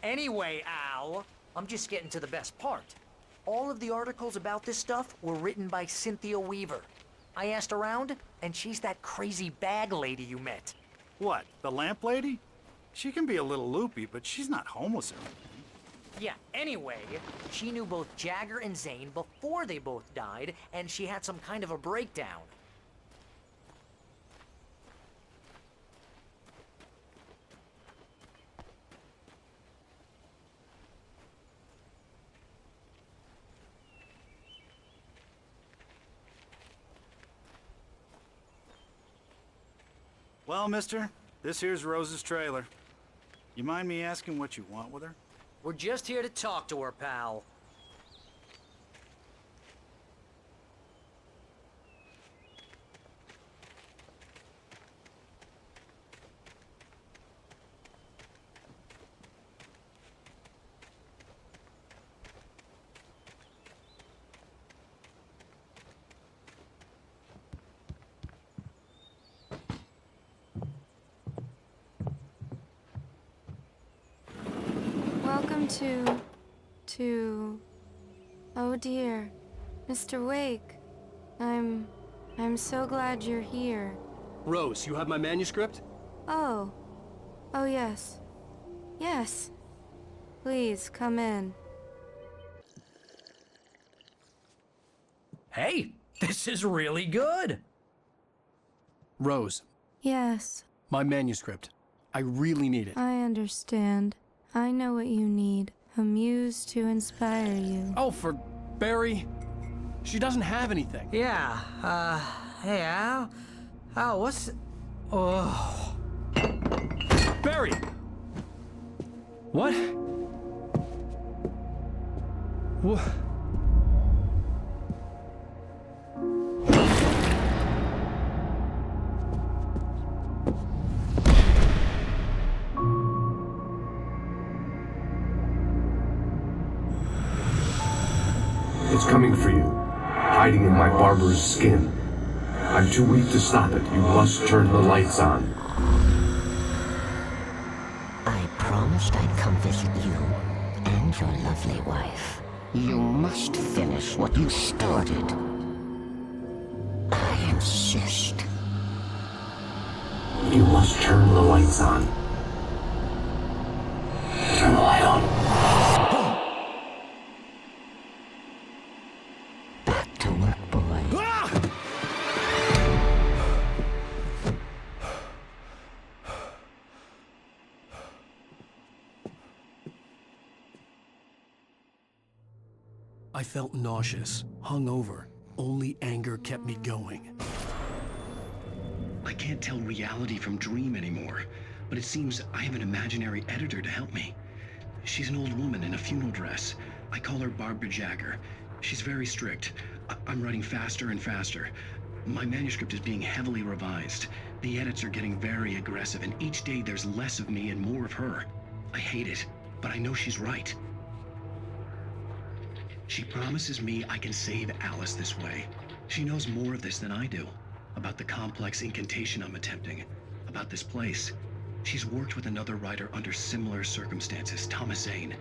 Anyway, Al, I'm just getting to the best part. All of the articles about this stuff were written by Cynthia Weaver. I asked around, and she's that crazy bag lady you met. What, the lamp lady? She can be a little loopy, but she's not homeless or anything. Yeah, anyway, she knew both Jagger and Zane before they both died, and she had some kind of a breakdown. Well, mister, this here's Rose's trailer. You mind me asking what you want with her? We're just here to talk to her, pal. Welcome to... Oh dear, Mr. Wake. I'm so glad you're here. Rose, you have my manuscript? Oh. Oh yes. Yes. Please, come in. Hey, this is really good. Rose, Yes, my manuscript. I really need it. I understand. I know what you need. A muse to inspire you. Oh, for Barry. She doesn't have anything. Yeah, hey, Al? Al, what's... Oh... Barry! What? What? It's coming for you, hiding in my barber's skin. I'm too weak to stop it. You must turn the lights on. I promised I'd come visit you and your lovely wife. You must finish what you started. I insist. You must turn the lights on. Turn the light on. Back to work, boy. I felt nauseous, hungover. Only anger kept me going. I can't tell reality from dream anymore, but it seems I have an imaginary editor to help me. She's an old woman in a funeral dress. I call her Barbara Jagger. She's very strict. I'm writing faster and faster. My manuscript is being heavily revised. The edits are getting very aggressive, and each day there's less of me and more of her. I hate it, but I know she's right. She promises me I can save Alice this way. She knows more of this than I do. About the complex incantation I'm attempting. About this place. She's worked with another writer under similar circumstances, Thomas Zane.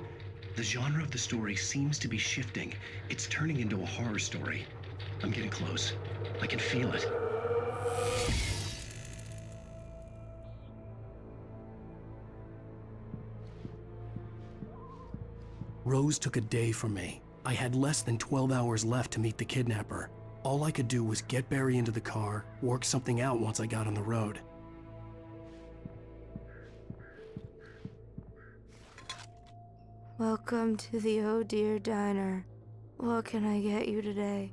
The genre of the story seems to be shifting. It's turning into a horror story. I'm getting close. I can feel it. Rose took a day from me. I had less than 12 hours left to meet the kidnapper. All I could do was get Barry into the car, work something out once I got on the road. Welcome to the Oh Dear Diner. What can I get you today?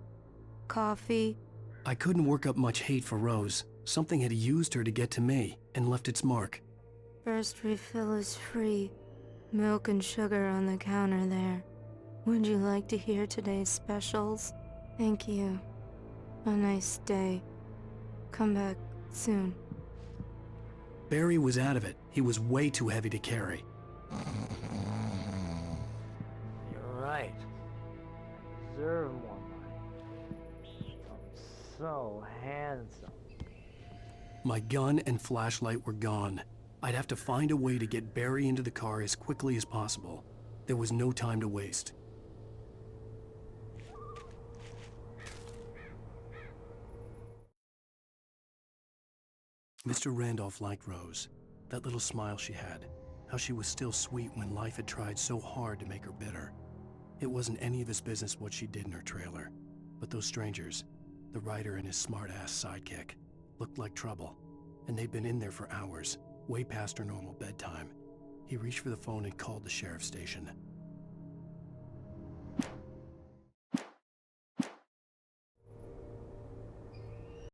Coffee? I couldn't work up much hate for Rose. Something had used her to get to me and left its mark. First refill is free. Milk and sugar on the counter there. Would you like to hear today's specials? Thank you. A nice day. Come back soon. Barry was out of it. He was way too heavy to carry. You're right. I deserve more money. I'm so handsome. My gun and flashlight were gone. I'd have to find a way to get Barry into the car as quickly as possible. There was no time to waste. Mr. Randolph liked Rose. That little smile she had. How she was still sweet when life had tried so hard to make her bitter. It wasn't any of his business what she did in her trailer. But those strangers, the writer and his smart-ass sidekick, looked like trouble. And they'd been in there for hours, way past her normal bedtime. He reached for the phone and called the sheriff's station.